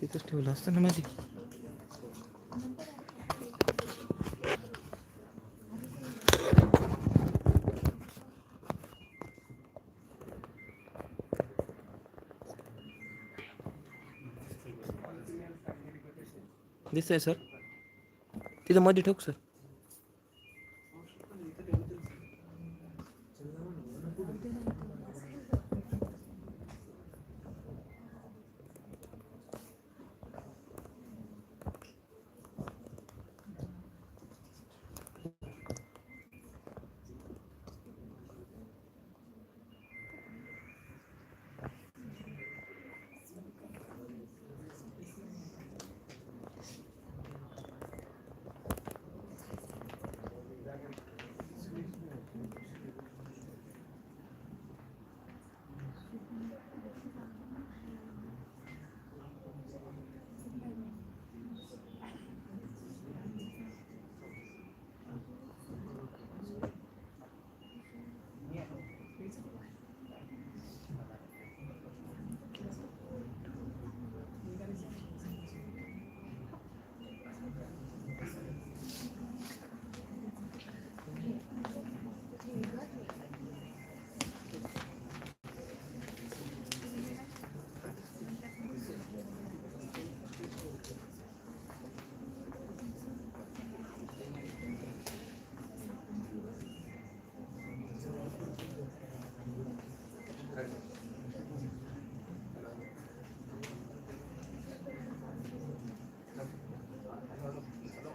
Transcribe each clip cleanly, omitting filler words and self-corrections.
तिथंच ठेवलं असतं ना मध्ये. दिसतंय सर, तिथं मध्ये ठेवू सर.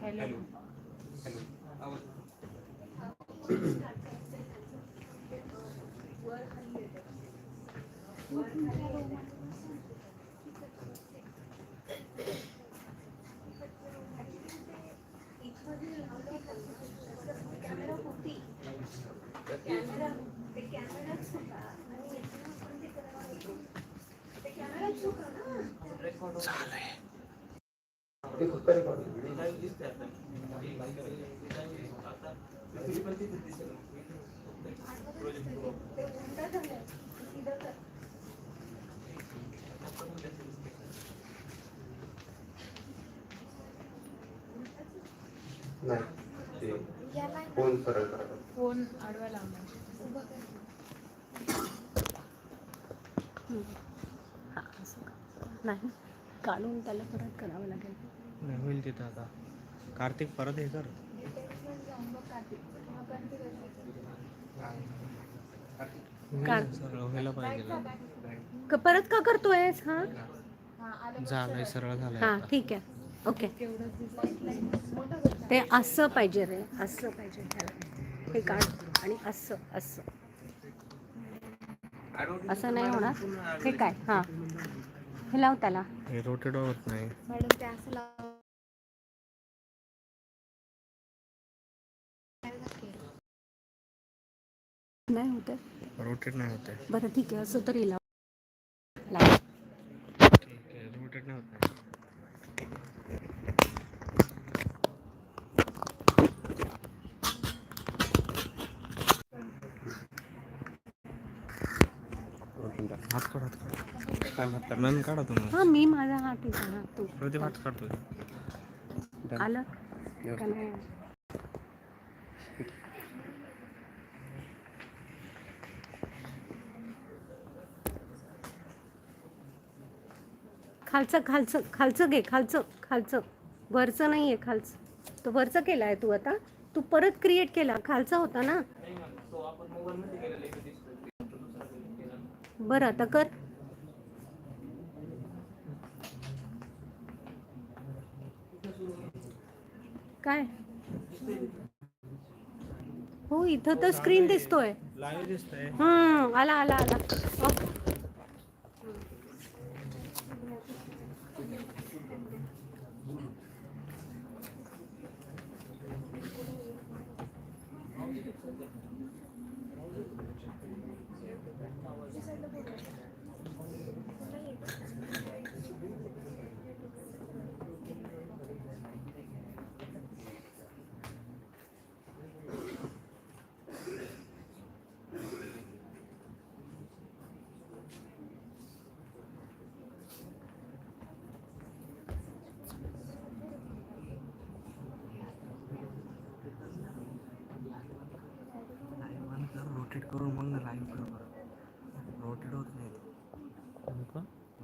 हॅलो. फोन सरळ करा. फोन आडवा लावला. नाही काढून त्याला परत करावं लागेल. नाही होईल तिथं आता. कार्तिक परत हे कर. सरळ व्हायला पाहिजे. परत का करतोयस? हा झालंय, सरळ झालंय. हा ठीक आहे. ओके, ते असं पाहिजे रे, असं पाहिजे त्याला. हे काढ आणि असं असं असं नाही होणार. हे काय? हा हे लाव त्याला. हे रोटेट होत नाही मॅडम ते असं लाव. नाही होते, रोटेट नाही होते. बरं ठीक आहे, असं तरी लाव. ठीक आहे, रोटेट नाही होत. हात काढ, हात काढ. काय म्हणतात नन काढा तुम्ही. हा मी माझा हात इथे. तू प्रतिभा हात काढतोय. आलं का नाही? खालचं खालचं खालचं घे, खालचं खालचं, वरचं नाही आहे. खालचं तो वरचं केला आहे तू. आता तू परत क्रिएट केला, खालचा होता ना. बरं आता कर. काय हो, इथं तर स्क्रीन दिसतोय. लाईव्ह दिसतंय. आला आला आला. ओके.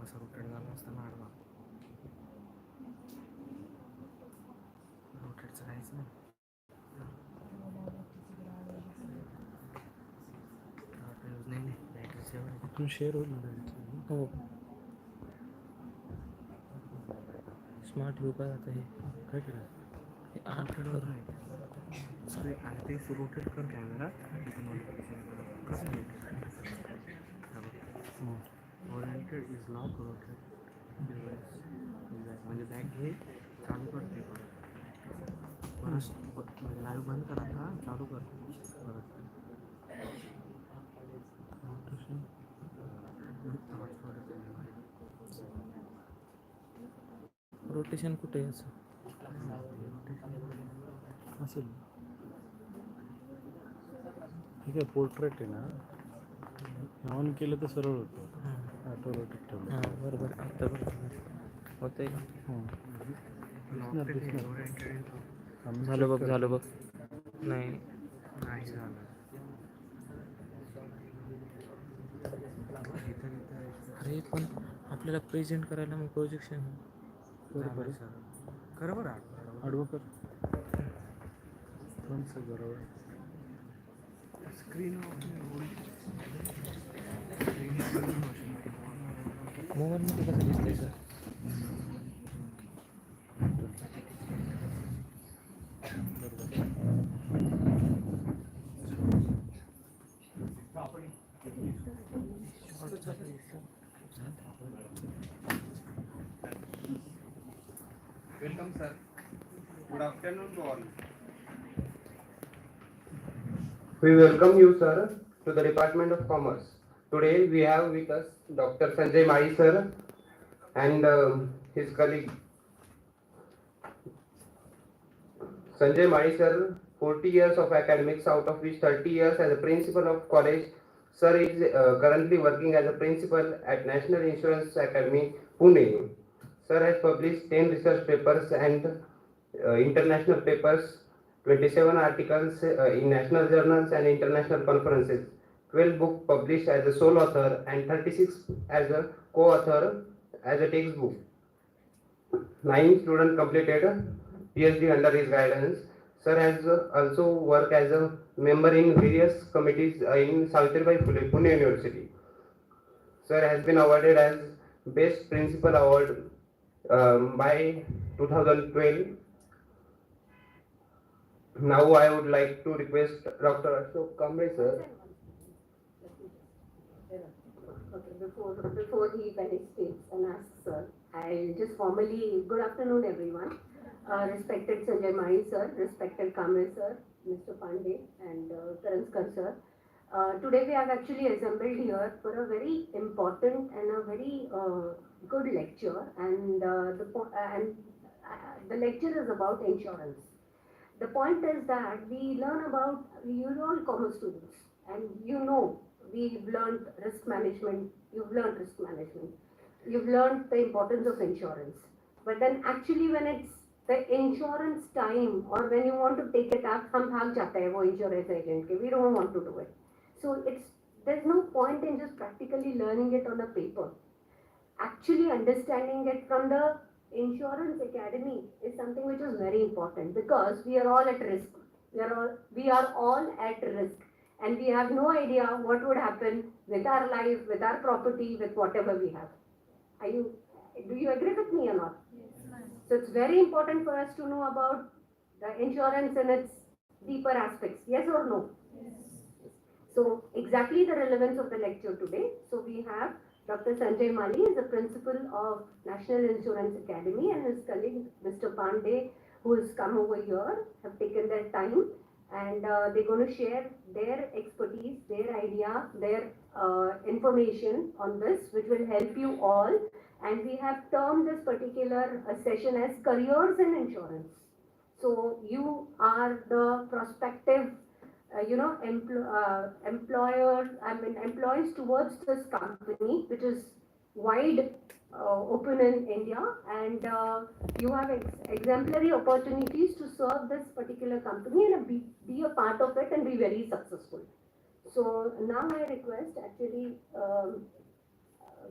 कसं रोटेट झालं असतं ना आडवा रोटेटचं काहीच नाही नाही बॅटरीचं शेअर होईल ना हो स्मार्ट व्यू काय आता हे काय केलं रोटेट आहे आणि ते रोटेट कर कॅमेरा कसं ओरिएंटेड इज नॉट रोटेट म्हणजे बॅग घे चालू करते परत लाईव्ह बंद करा का चालू कर परत रोटेशन कुठे आहे असं असेल ठीक आहे पोर्ट्रेट आहे ना ऑन केलं तर सरळ होतं ऑटो रोटेट ठेवलं हां बरोबर आता बरोबर होतं का झालं बघ नाही झालं अरे पण आपल्याला प्रेझेंट करायला मग प्रोजेक्शन बरोबर कर बरं आडवं कर बरोबर स्क्रीन मोबाईलमध्ये कसं दिसतंय sir Welcome, sir. Good afternoon to all. We welcome you, sir, to the Department of Commerce. Today we have with us Dr. Sanjay Mai, sir, and his colleague. Sanjay Mai, sir, 40 years of academics, out of which 30 years as a principal of college. Sir is currently working as a principal at National Insurance Academy, Pune. Sir has published 10 research papers and international papers, 27 articles in national journals and international conferences, 12 books published as a sole author and 36 as a co-author as a textbook. 9 students completed PhD under his guidance. Sir has also worked as a member in various committees in Savitribai Phule, Pune University. Sir has been awarded as Best Principal Award by 2012. Now I would like to request Dr. Ashok Kamble, sir. Okay, before he participates and asks, sir, I'll just formally, good afternoon everyone. Respected Sanjay Mai, sir, respected Kamble, sir, Mr. Pandey and Karanskar, sir. Today we have actually assembled here for a very important and a very good lecture, and the lecture is about insurance. The point is that we learn about, you're all commerce students, and you know we've learned risk management, you've learned risk management, you've learned the importance of insurance. But then actually when it's the insurance time or when you want to take it up, हम भाग जाते हैं वो insurance agent के, we don't want to do it. So there's no point in just practically learning it on a paper. Actually understanding it from the insurance academy is something which is very important, because we are all at risk. We are all at risk, and we have no idea what would happen with our life, with our property, with whatever we have. Do you agree with me or not? Yes. So it's very important for us to know about the insurance and its deeper aspects. Yes or no? Yes. So exactly the relevance of the lecture today. So we have Dr. Sanjay Mali is the principal of National Insurance Academy, and his colleague Mr. Pandey, who has come over here, have taken their time, and they're going to share their expertise, their idea, their information on this, which will help you all. And we have termed this particular session as Careers in Insurance. So you are the prospective employees towards this company, which is wide open in India, and you have exemplary opportunities to serve this particular company and be a part of it and be very successful. So now I request actually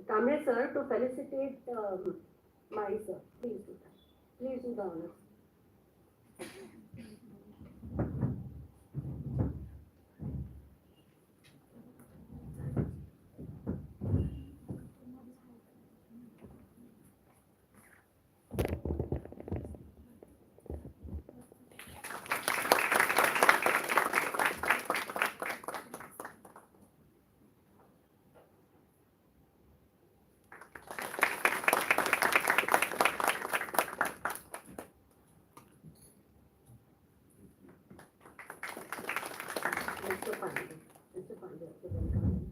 Kamre sir to felicitate Mari sir. Please do that. Please do the honors. Mr. Pandey. Mr. Pandey, also welcome.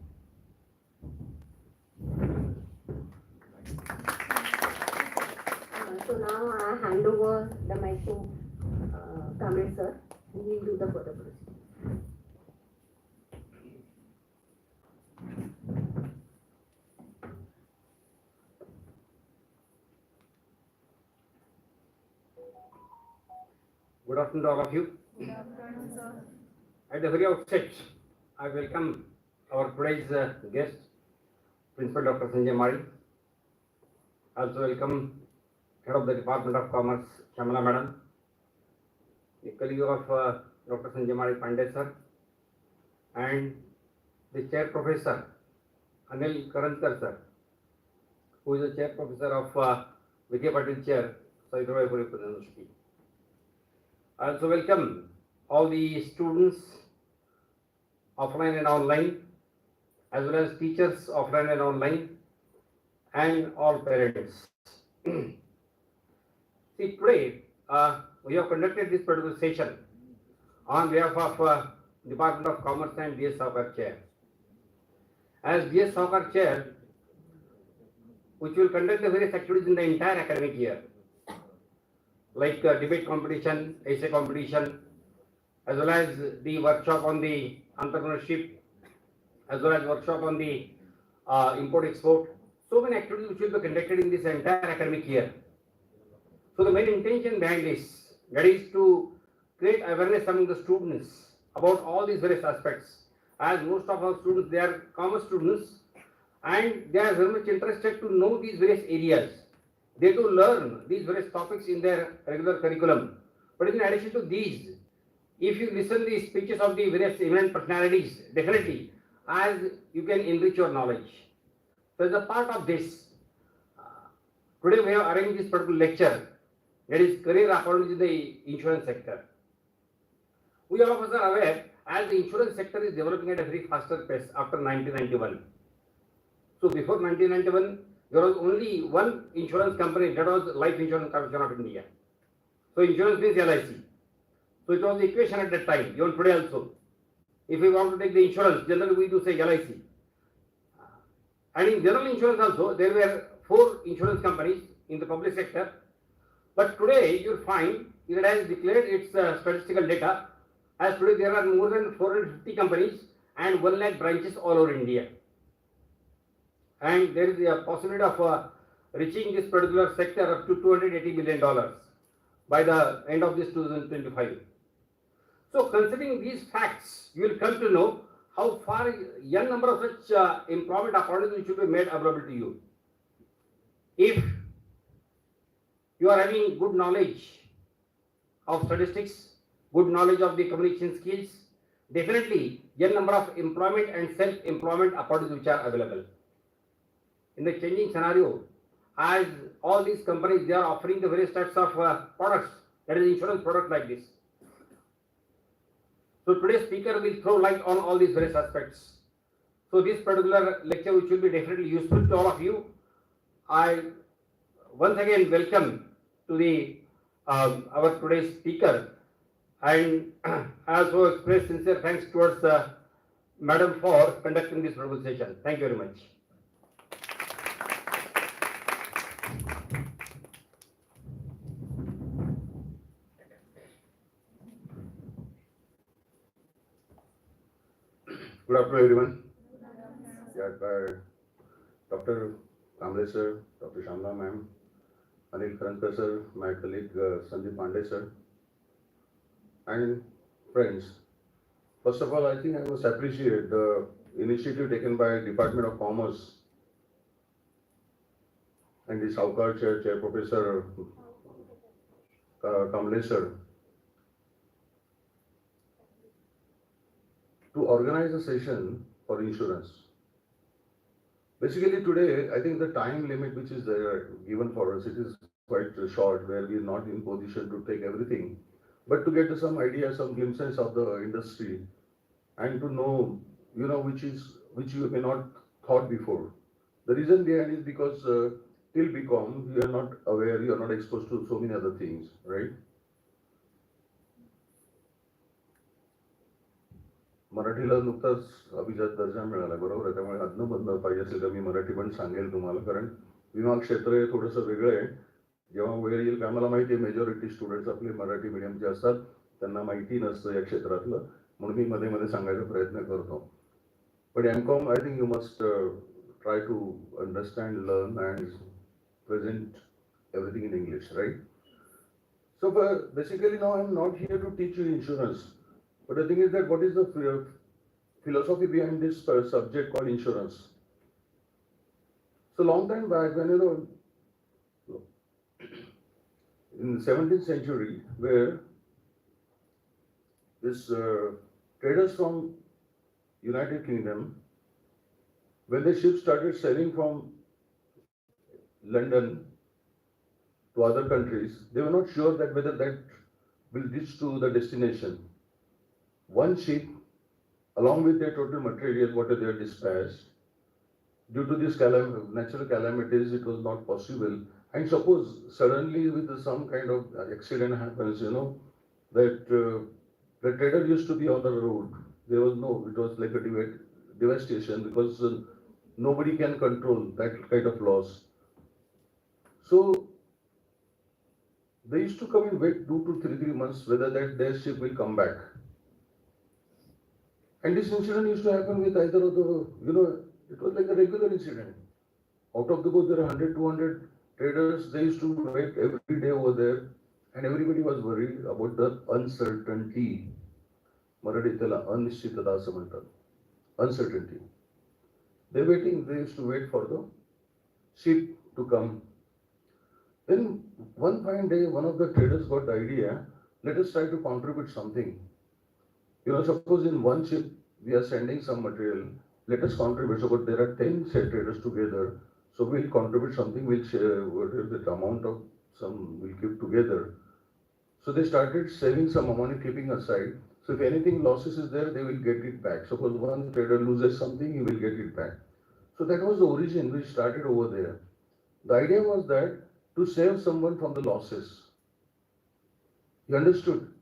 So now I hand over the mic to Kamre sir. He will do the further procedure. Good afternoon to all of you. Good afternoon, sir. At the very outset, I welcome our today's guest, Principal Dr. Sanjay Mari. Also welcome Head of the Department of Commerce, Shamala Madam, the colleague of Dr. Sanjay Mari Pandey sir, and the Chair Professor, Anil Karankar sir, who is the Chair Professor of Vikya Patil Chair, Savitribai Phule University. I also welcome all the students, offline and online, as well as teachers, offline and online, and all parents. See, today we have conducted this particular session on behalf of Department of Commerce and DS Saukar Chair. As DS Saukar Chair, which will conduct the various activities in the entire academic year, like debate competition, essay competition, as well as the workshop on the entrepreneurship, as well as workshop on the import-export. So many activities which will be conducted in this entire academic year. So the main intention behind this, that is to create awareness among the students about all these various aspects. As most of our students, they are commerce students, and they are very much interested to know these various areas. They do learn these various topics in their regular curriculum. But in addition to these, if you listen the speeches of the various eminent personalities, definitely, as you can enrich your knowledge. So as a part of this, today we have arranged this particular lecture, that is career opportunities in the insurance sector. We all of us are aware, as the insurance sector is developing at a very faster pace after 1991. So before 1991, there was only one insurance company, that was Life Insurance Corporation of India. So insurance means LIC. So it was the equation at that time, even today also. If we want to take the insurance, generally we do say LIC. And in general insurance also, there were 4 insurance companies in the public sector. But today you will find it has declared its statistical data. As today there are more than 450 companies and 1 lakh branches all over India. And there is a possibility of reaching this particular sector up to $280 billion by the end of this 2025. So considering these facts, you will come to know how far young number of such employment opportunities should be made available to you. If you are having good knowledge of statistics, good knowledge of the communication skills, definitely young number of employment and self-employment opportunities which are available. In the changing scenario, as all these companies, they are offering the various types of products, that is insurance product like this. So today's speaker will throw light on all these various aspects. So this particular lecture, which will be definitely useful to all of you, I once again welcome to the our today's speaker, and I also express sincere thanks towards Madam for conducting this presentation. Thank you very much. Good afternoon, everyone. Yeah, Dr. Kamre sir, Dr. Shamla ma'am, Anil Karankar sir, my colleague Sandeep Pandey sir, and friends. First of all, I think I must appreciate the initiative taken by Department of Commerce and the Saukar Chair Professor Kamlesh sir, to organize a session for insurance. Basically today, I think the time limit which is there given for us, it is quite short, where we are not in position to take everything, but to get some idea, some glimpses of the industry, and to know, which you may not thought before. The reason behind is because till BCom, you are not aware, you are not exposed to so many other things, right? मराठीला नुकताच अभिजात दर्जा मिळाला, बरोबर आहे. त्यामुळे अदनं बदनं पाहिजे असेल तर मी मराठी पण सांगेल तुम्हाला, कारण विमा क्षेत्र हे थोडंसं वेगळं आहे. जेव्हा वेळ येईल, आम्हाला माहिती आहे मेजॉरिटी स्टुडंट्स आपले मराठी मीडियमचे असतात, त्यांना माहिती नसतं या क्षेत्रातलं, म्हणून मी मध्ये मध्ये सांगायचा प्रयत्न करतो. But MCom, I think you must try to understand, learn, and present everything in English, right? So basically now I'm not here to teach you insurance, but the thing is that what is the philosophy behind this subject called insurance? So long time back, when in the 17th century, where this traders from United Kingdom, when the ships started sailing from London to other countries, they were not sure that whether that will reach to the destination. One ship, along with their total material, what they had dispatched, due to these natural calamities, it was not possible. And suppose suddenly with some kind of accident happens, that the trader used to be on the road. There was it was like a devastation, because nobody can control that kind of loss. So they used to come and wait 2 to 3 months whether their ship will come back. And this incident used to happen with either of the, it was like a regular incident. Out of the boat, there are 100, 200 traders. They used to wait every day over there, and everybody was worried about the uncertainty. Marathi त्याला अनिश्चितता असं म्हणतात. Uncertainty. They used to wait for the ship to come. Then one fine day, one of the traders got the idea, let us try to contribute something. Suppose in one ship we are sending some material, let us contribute. So but there are 10 traders together, so we'll contribute something, we'll share whatever the amount of some we'll give together. So they started saving some amount, keeping aside. So if anything losses is there, they will get it back. Suppose one trader loses something, he will get it back. So that was the origin which started over there. The idea was that to save someone from the losses. You understood?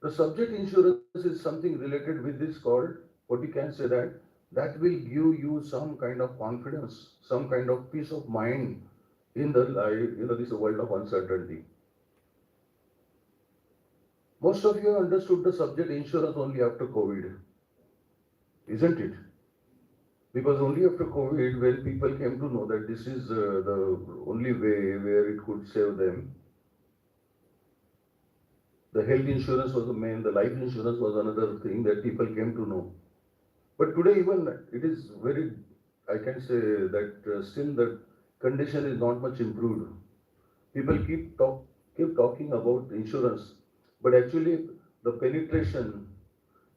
The subject insurance is something related with this called, what you can say that will give you some kind of confidence, some kind of peace of mind in the life, this world of uncertainty. Most of you understood the subject insurance only after COVID, isn't it? Because only after COVID, when people came to know that this is the only way where it could save them, the health insurance was the main, the life insurance was another thing that people came to know. But today even it is very, I can say that still the condition is not much improved. People keep talking about insurance, but actually the penetration,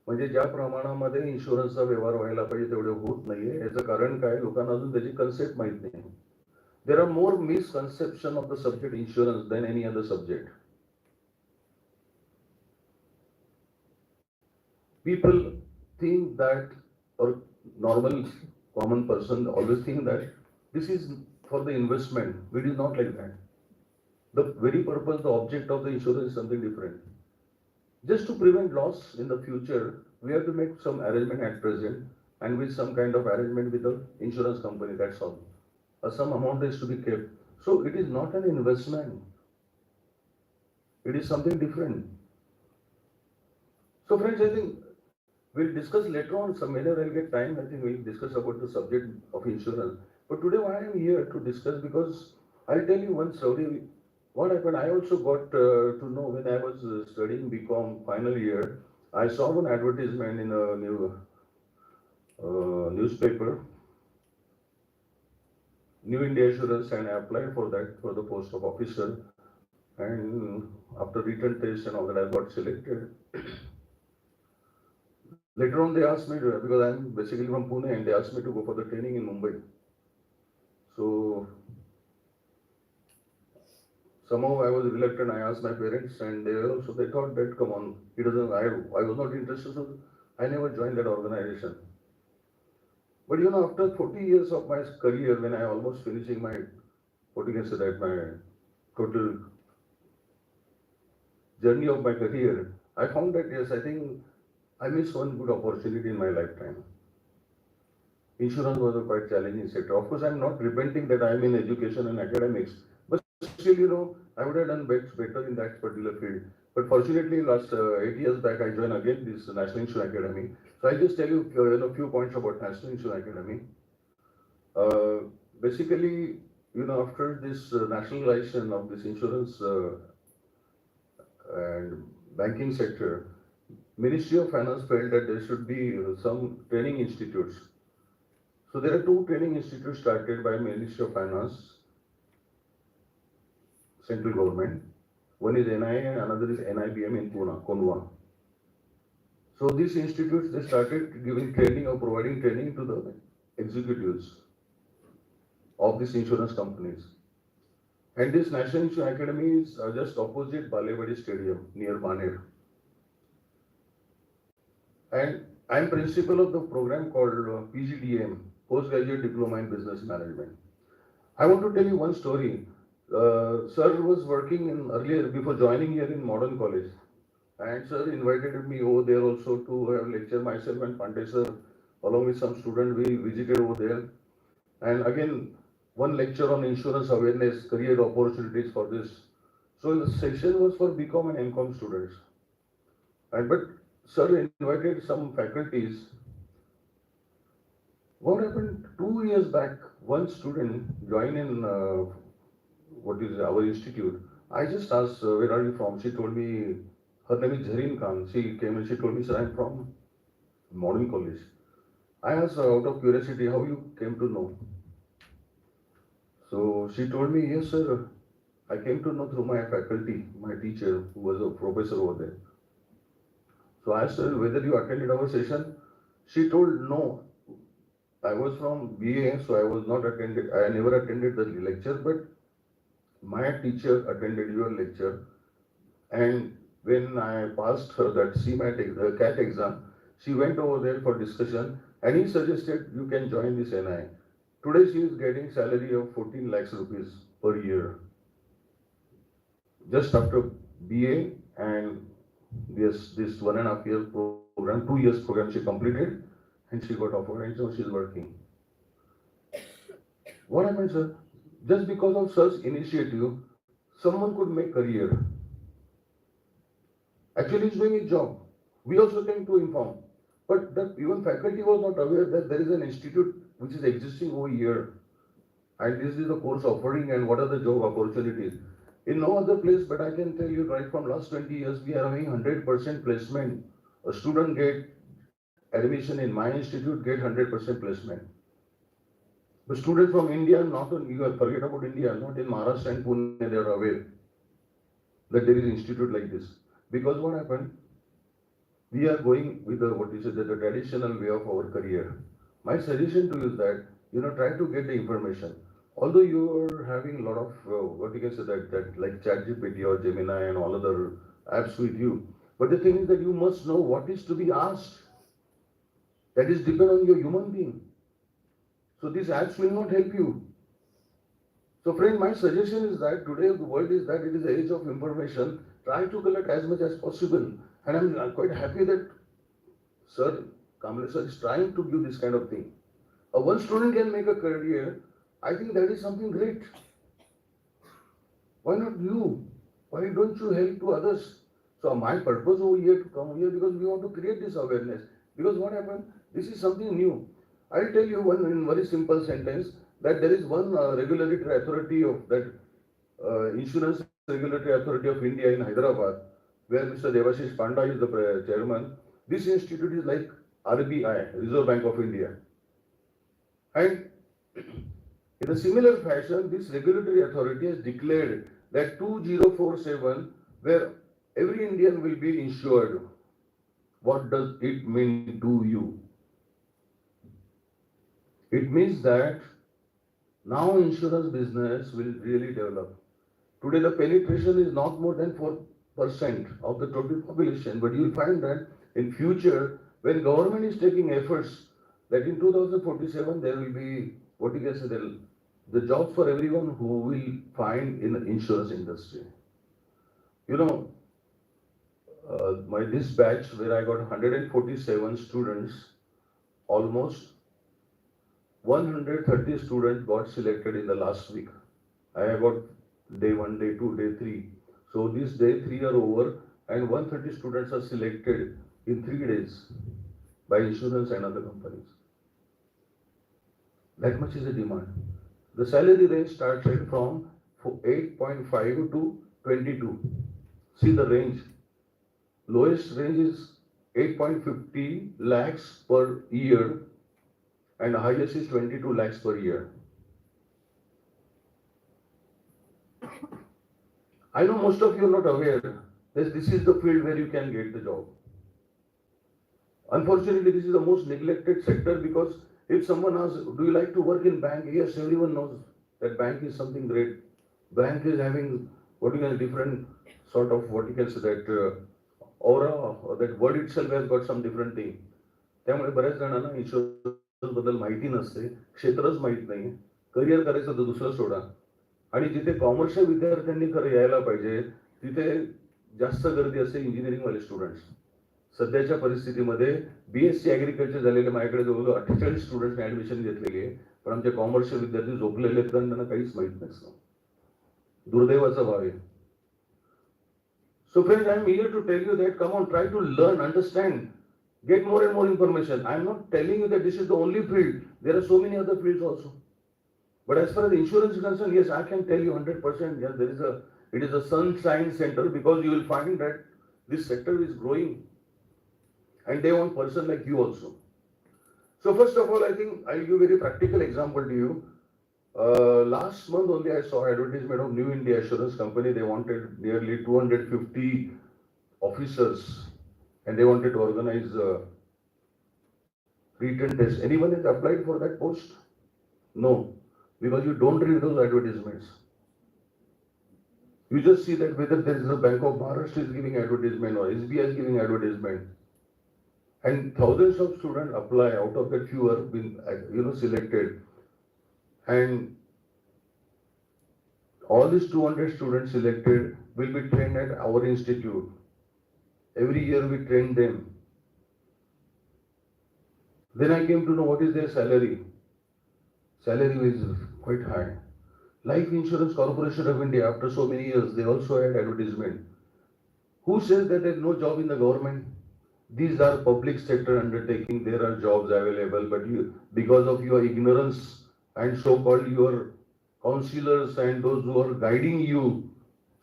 म्हणजे ज्या प्रमाणामध्ये इन्शुरन्सचा व्यवहार व्हायला पाहिजे तेवढे होत नाहीये. याचं कारण काय, लोकांना अजून त्याची कन्सेप्ट माहित नाही. There are more misconception of the subject insurance than any other subject. People think that, or normal common person always think that this is for the investment. It is not like that. The very purpose, the object of the insurance is something different. Just to prevent loss in the future, we have to make some arrangement at present, and with some kind of arrangement with the insurance company, that's all. Some amount is to be kept. So it is not an investment. It is something different. So friends, I think we'll discuss later on, whenever I'll get time, I think we'll discuss about the subject of insurance. But today why I am here to discuss, because I'll tell you one story. What happened, I also got to know when I was studying BCom final year, I saw one advertisement in a newspaper. New India Assurance, and I applied for that for the post of officer. And after written test and all that, I got selected. Later on, they asked me to, because I'm basically from Pune, and they asked me to go for the training in Mumbai. So somehow I was reluctant. I asked my parents, and they thought that come on, he doesn't. I was not interested, so I never joined that organization. But after 40 years of my career, when I almost finishing my, what you can say that my total journey of my career, I found that yes, I think I missed one good opportunity in my lifetime. Insurance was a quite challenging sector. Of course, I'm not repenting that I'm in education and academics, but still, I would have done better in that particular field. But fortunately, last 8 years back, I joined again this National Insurance Academy. So I just tell you, a few points about National Insurance Academy. Uh, Basically, after this nationalization of this insurance and banking sector, Ministry of Finance felt that there should be some training institutes. So there are two training institutes started by Ministry of Finance, central government. One is NIA and another is NIBM in Pune, Konwa. So these institutes, they started giving training or providing training to the executives of these insurance companies. And this National Insurance Academy is just opposite Balewadi Stadium near Baner. And I'm principal of the program called PGDM, Postgraduate Diploma in Business Management. I want to tell you one story. Sir was working earlier before joining here in Modern College. And sir invited me over there also to have lecture. Myself and Pandey sir, along with some students, we visited over there. And again, one lecture on insurance awareness, career opportunities for this. So the session was for BCom and MCom students. But sir invited some faculties. What happened 2 years back? One student joined in what is our institute. I just asked, where are you from? She told me, her name is Zareen Khan. She came and she told me, sir, I'm from Modern College. I asked her out of curiosity, how you came to know? So she told me, yes, sir, I came to know through my faculty, my teacher, who was a professor over there. So I asked her whether you attended our session. She told no. I was from BA, so I was not attended. I never attended the lecture, but my teacher attended your lecture. And when I passed her that CMAT, CAT exam, she went over there for discussion, and he suggested you can join this NI. Today she is getting salary of 14 lakhs rupees per year. Just after BA and this 1.5 year program, 2 years program she completed, and she got offered, and so she's working. What happened, sir? Just because of such initiative, someone could make career. Actually, he's doing his job. We also came to inform. But even faculty was not aware that there is an institute which is existing over here. And this is the course offering and what are the job opportunities. In no other place, but I can tell you right from last 20 years, we are having 100% placement. A student get admission in my institute, get 100% placement. The students from India, not on, you forget about India, not in Maharashtra and Pune, they are aware that there is an institute like this. Because what happened? We are going with the traditional way of our career. My suggestion to you is that, try to get the information. Although you are having a lot of, what you can say that like ChatGPT or Gemini and all other apps with you. But the thing is that you must know what is to be asked. That is depend on your human being. So these apps will not help you. So friend, my suggestion is that today the world is that it is the age of information. Try to collect as much as possible. And I'm quite happy that Sir Kamle sir is trying to give this kind of thing. One student can make a career. I think that is something great. Why not you? Why don't you help to others? So my purpose over here to come here because we want to create this awareness. Because what happened? This is something new. I'll tell you one in very simple sentence that there is one regulatory authority of that Insurance Regulatory Authority of India in Hyderabad, where Mr. Devashish Panda is the chairman. This institute is like RBI, Reserve Bank of India. And In a similar fashion, this regulatory authority has declared that 2047, where every Indian will be insured. What does it mean to you? It means that now insurance business will really develop. Today the penetration is not more than 4% of the total population, but you will find that in future, when government is taking efforts, that in 2047 there will be, what you can say, the jobs for everyone who will find in the insurance industry. You know, this batch where I got 147 students, almost 130 students got selected in the last week. I have got day 1, day 2, day 3. So this day 3 are over and 130 students are selected in 3 days by insurance and other companies. That much is the demand. The salary range started from 8.5 to 22. See the range. Lowest range is 8.50 lakhs per year and highest is 22 lakhs per year. I know most of you are not aware that this is the field where you can get the job. Unfortunately, this is the most neglected sector because if someone asks, do you like to work in bank? Yes, everyone knows that bank is something great. Bank is having what you can different sort of what you can say that aura or that word itself has got some different thing. त्यामुळे बऱ्याच जणांना insurance बद्दल माहिती नसते, क्षेत्रच माहित नाही, career करायचं तर दुसरं सोडा. आणि जिथे कॉमर्सच्या विद्यार्थ्यांनी खरं यायला पाहिजे तिथे जास्त गर्दी असते इंजिनिअरिंगवाले स्टुडंट्स. सध्याच्या परिस्थितीमध्ये BSc ॲग्रिकल्चर झालेले माझ्याकडे जवळजवळ 48 स्टुडंट्सने ऍडमिशन घेतलेली आहे, पण आमचे कॉमर्सचे विद्यार्थी झोपलेले आहेत कारण त्यांना काहीच माहित नसतं. दुर्दैवाचा भाव आहे. So friends, I am here to tell you that come on, try to learn, understand, get more and more information. I am not telling you that this is the only field. There are so many other fields also. But as far as insurance is concerned, yes, I can tell you 100%. Yes, it is a sunshine center because you will find that this sector is growing, and they want person like you also. So first of all, I think I'll give a very practical example to you. Last month only I saw advertisement of New India Assurance Company. They wanted nearly 250 officers and they wanted to organize written test. Anyone has applied for that post? No, because you don't read those advertisements. You just see that whether there is a Bank of Maharashtra is giving advertisement or SBI is giving advertisement. And thousands of students apply, out of that few are been selected. And all these 200 students selected will be trained at our institute. Every year we train them. Then I came to know what is their salary. Salary is quite high. Life Insurance Corporation of India, after so many years, they also had advertisement. Who says that there is no job in the government? These are public sector undertaking. There are jobs available, but you, because of your ignorance and so-called your counselors and those who are guiding you,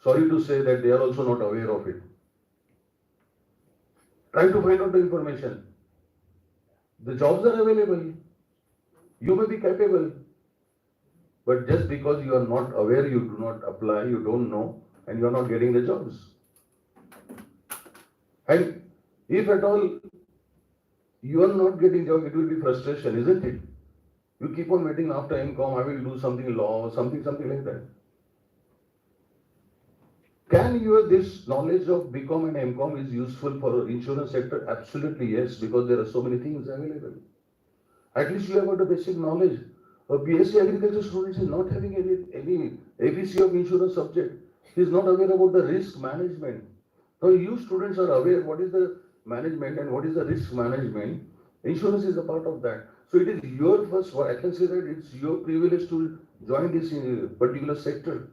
sorry to say that they are also not aware of it. Try to find out the information. The jobs are available. You may be capable, but just because you are not aware, you do not apply, you don't know, and you are not getting the jobs. And if at all you are not getting job, it will be frustration, isn't it? You keep on waiting after MCOM, I will do something law, something like that. Can this knowledge of BCom and MCom is useful for insurance sector? Absolutely yes, because there are so many things available. At least you have got the basic knowledge. A BSc agriculture student is not having any ABC of insurance subject. He is not aware about the risk management. Now you students are aware what is the management and what is the risk management. Insurance is a part of that. So it is your first, I can say that it's your privilege to join this particular sector.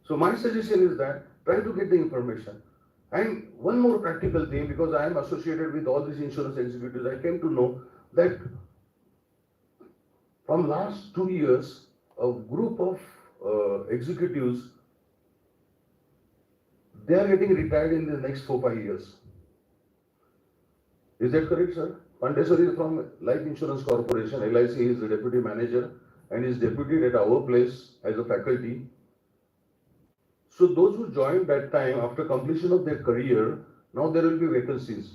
So my suggestion is that try to get the information. And one more practical thing, because I am associated with all these insurance executives, I came to know that from last 2 years, a group of executives, they are getting retired in the next 4-5 years. Is that correct, sir? Pandeswar is from Life Insurance Corporation, LIC is the deputy manager. and is deputed at our place as a faculty. So those who joined that time after completion of their career, now there will be vacancies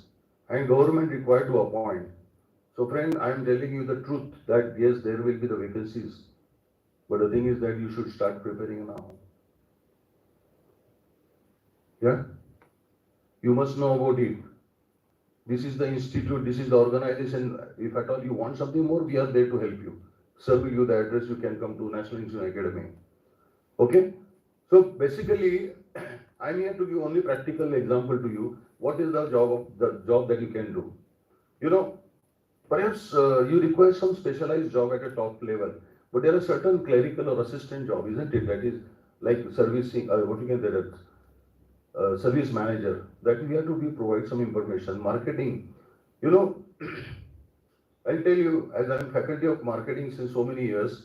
and government required to appoint. So friend, I am telling you the truth that yes, there will be the vacancies. But the thing is that you should start preparing now. Yeah? You must know about it. This is the institute, this is the organization. If at all you want something more, we are there to help you. Sir will give you the address, you can come to National Insurance Academy. Okay? So basically, I'm here to give only practical example to you. What is the job that you can do? You know, perhaps you require some specialized job at a top level, but there are certain clerical or assistant job, isn't it? That is like servicing, what you can say, service manager. That we have to provide some information. Marketing, you know, I'll tell you, as I'm faculty of marketing since so many years,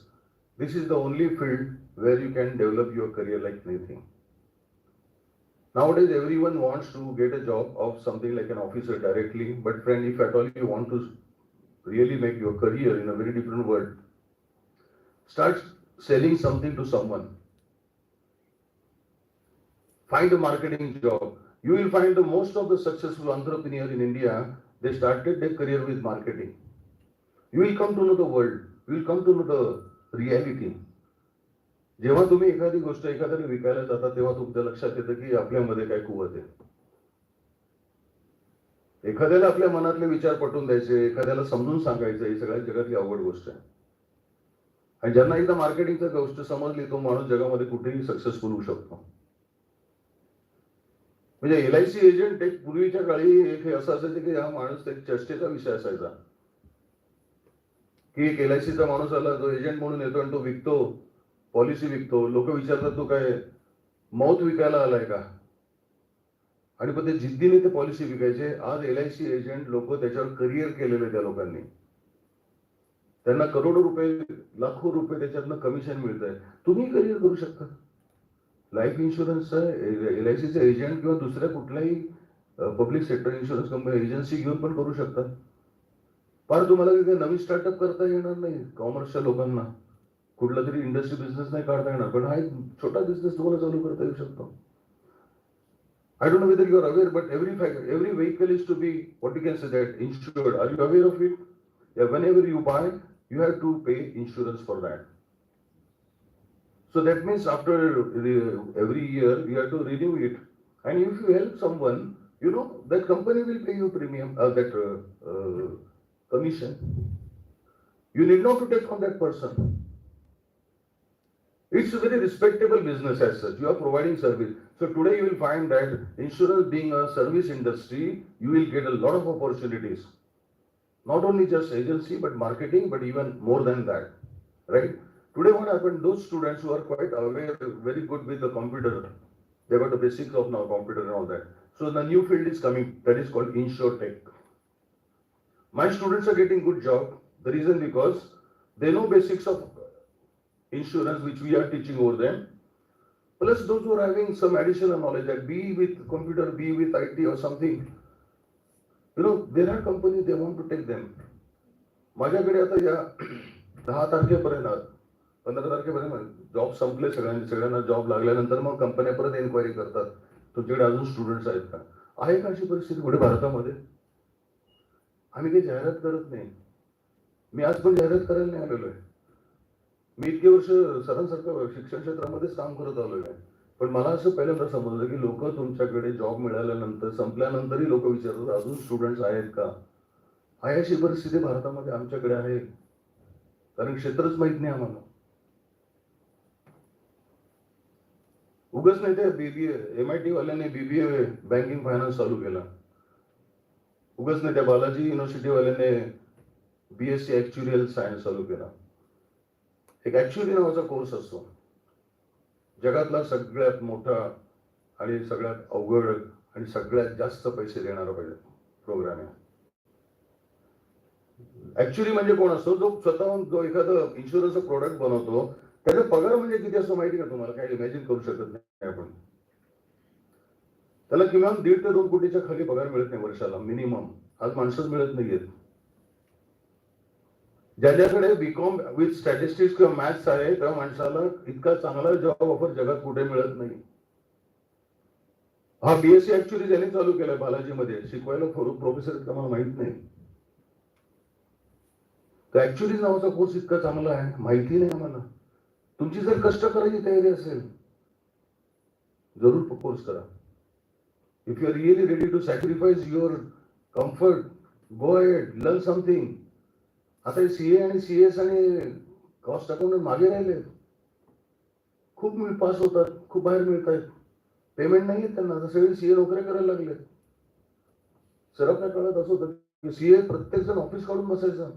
this is the only field where you can develop your career like anything. Nowadays, everyone wants to get a job of something like an officer directly, but friend, if at all you want to really make your career in a very different world, start selling something to someone. Find a marketing job. You will find the most of the successful entrepreneurs in India, they started their career with marketing. You will come to know the world. You will come to know the reality. जेव्हा तुम्ही एखादी गोष्ट एखाद्याला विकायला जाता तेव्हा तुमच्या लक्षात येतं की आपल्यामध्ये काय कुवत आहे. एखाद्याला आपल्या मनातले विचार पटवून द्यायचे, एखाद्याला समजून सांगायचं, ही सगळ्या जगातली अवघड गोष्ट आहे. आणि ज्यांना एकदा मार्केटिंगची गोष्ट समजली तो माणूस जगामध्ये कुठेही सक्सेसफुल होऊ शकतो. म्हणजे LIC एजंट एक पूर्वीच्या काळी एक असं असायचं की हा माणूस एक चर्चेचा विषय असायचा की एक LICचा माणूस आला, जो एजंट म्हणून येतो आणि तो विकतो, पॉलिसी विकतो. लोक विचारतात तो काय मौत विकायला आलाय का? आणि पण ते जिद्दीने ते पॉलिसी विकायचे. आज LIC एजंट लोक त्याच्यावर करिअर केलेले त्या लोकांनी, त्यांना करोडो रुपये, लाखो रुपये त्याच्यातनं कमिशन मिळत आहे. तुम्ही करिअर करू शकता. लाईफ इन्शुरन्सचा LICचा एजंट किंवा दुसऱ्या कुठल्याही public sector insurance company agency घेऊन पण करू शकतात. फार तुम्हाला काही नवीन स्टार्टअप करता येणार नाही. कॉमर्सच्या लोकांना कुठला तरी इंडस्ट्री बिझनेस नाही काढता येणार, पण हा एक छोटा बिझनेस तुम्हाला चालू करता येऊ शकतो. I don't know whether you are aware, but every vehicle is to be, what you can say, that insured. Are you aware of it? Yeah, whenever you buy, you have to pay insurance for that. So that means after every year you have to renew it. And if you help someone, you know that company will pay you premium, commission. You need not to take from that person. It's a very respectable business as such. You are providing service. So today you will find that insurance being a service industry, you will get a lot of opportunities. Not only just agency, but marketing, but even more than that, right? Today what happened, those students who are quite aware, very good with the computer, they got the basics of now computer and all that. So the new field is coming, that is called InsurTech. My students are getting good job. The reason because they know basics of insurance which we are teaching over them. Plus those who are having some additional knowledge, that be with computer, be with IT or something, you know, there are companies, they want to take them. माझ्याकडे आता या 10 तारखेपर्यंत 15 तारखेपर्यंत job संपले, सगळ्यांना job लागल्यानंतर मग कंपन्या परत एन्क्वायरी करतात तुमच्याकडे अजून स्टुडंट्स आहेत का. आहे का अशी परिस्थिती पुढे भारतामध्ये? आम्ही काही जाहिरात करत नाही. मी आज पण जाहिरात करायला नाही आलेलो आहे. मी इतके वर्ष सरांसारखं शिक्षण क्षेत्रामध्येच काम करत आलोय आहे. पण मला असं पहिल्यांदा समजलं की लोक तुमच्याकडे जॉब मिळाल्यानंतर संपल्यानंतरही लोक विचारतात अजून स्टुडंट्स आहेत का. आहे अशी परिस्थिती भारतामध्ये आमच्याकडे आहे, कारण क्षेत्रच माहित नाही आम्हाला. उगाच नाही ते MIT वाल्याने BBA बँकिंग फायनान्स चालू केला. उगाच नाही त्या बालाजी युनिव्हर्सिटी वाल्याने BSc ऍक्च्युरियल सायन्स चालू केला. एक ऍक्च्युअली नावाचा कोर्स असतो, जगातला सगळ्यात मोठा आणि सगळ्यात अवघड आणि सगळ्यात जास्त पैसे देणारा प्रोग्राम आहे. ऍक्च्युअली म्हणजे कोण असतो, जो स्वतःहून जो एखादं इन्शुरन्सचं प्रोडक्ट बनवतो, त्याचा पगार म्हणजे किती असतो माहिती का तुम्हाला? काही इमॅजिन करू शकत नाही आपण. त्याला किमान 1.5 ते 2 कोटीच्या खाली पगार मिळत नाही वर्षाला मिनिमम. आज माणसंच मिळत नाहीयेत. ज्याच्याकडे बीकॉम विथ स्टॅटिस्टिक्स किंवा मॅथ्स आहे त्या माणसाला इतका चांगला जॉब ऑफर जगात कुठे मिळत नाही. हा बीएससी ऍक्च्युअली ज्यांनी चालू केलाय बालाजीमध्ये शिकवायला प्रोफेसर इतका मला माहित नाही. तर ऍक्च्युअली नावाचा कोर्स इतका चांगला आहे माहिती नाही आम्हाला. तुमची जर कष्ट करायची तयारी असेल जरूर कोर्स करा. If you are really ready to sacrifice your comfort go ahead learn something. आता सीए आणि सीएस आणि कॉस्ट अकाउंटंट मागे राहिले. खूप पास होतात खूप बाहेर मिळत आहेत पेमेंट नाही आहे त्यांना. आता सगळे सीए नोकऱ्या करायला लागले. सरपण्या काळात असं होतं की सीए प्रत्येक जण ऑफिस काढून बसायचा.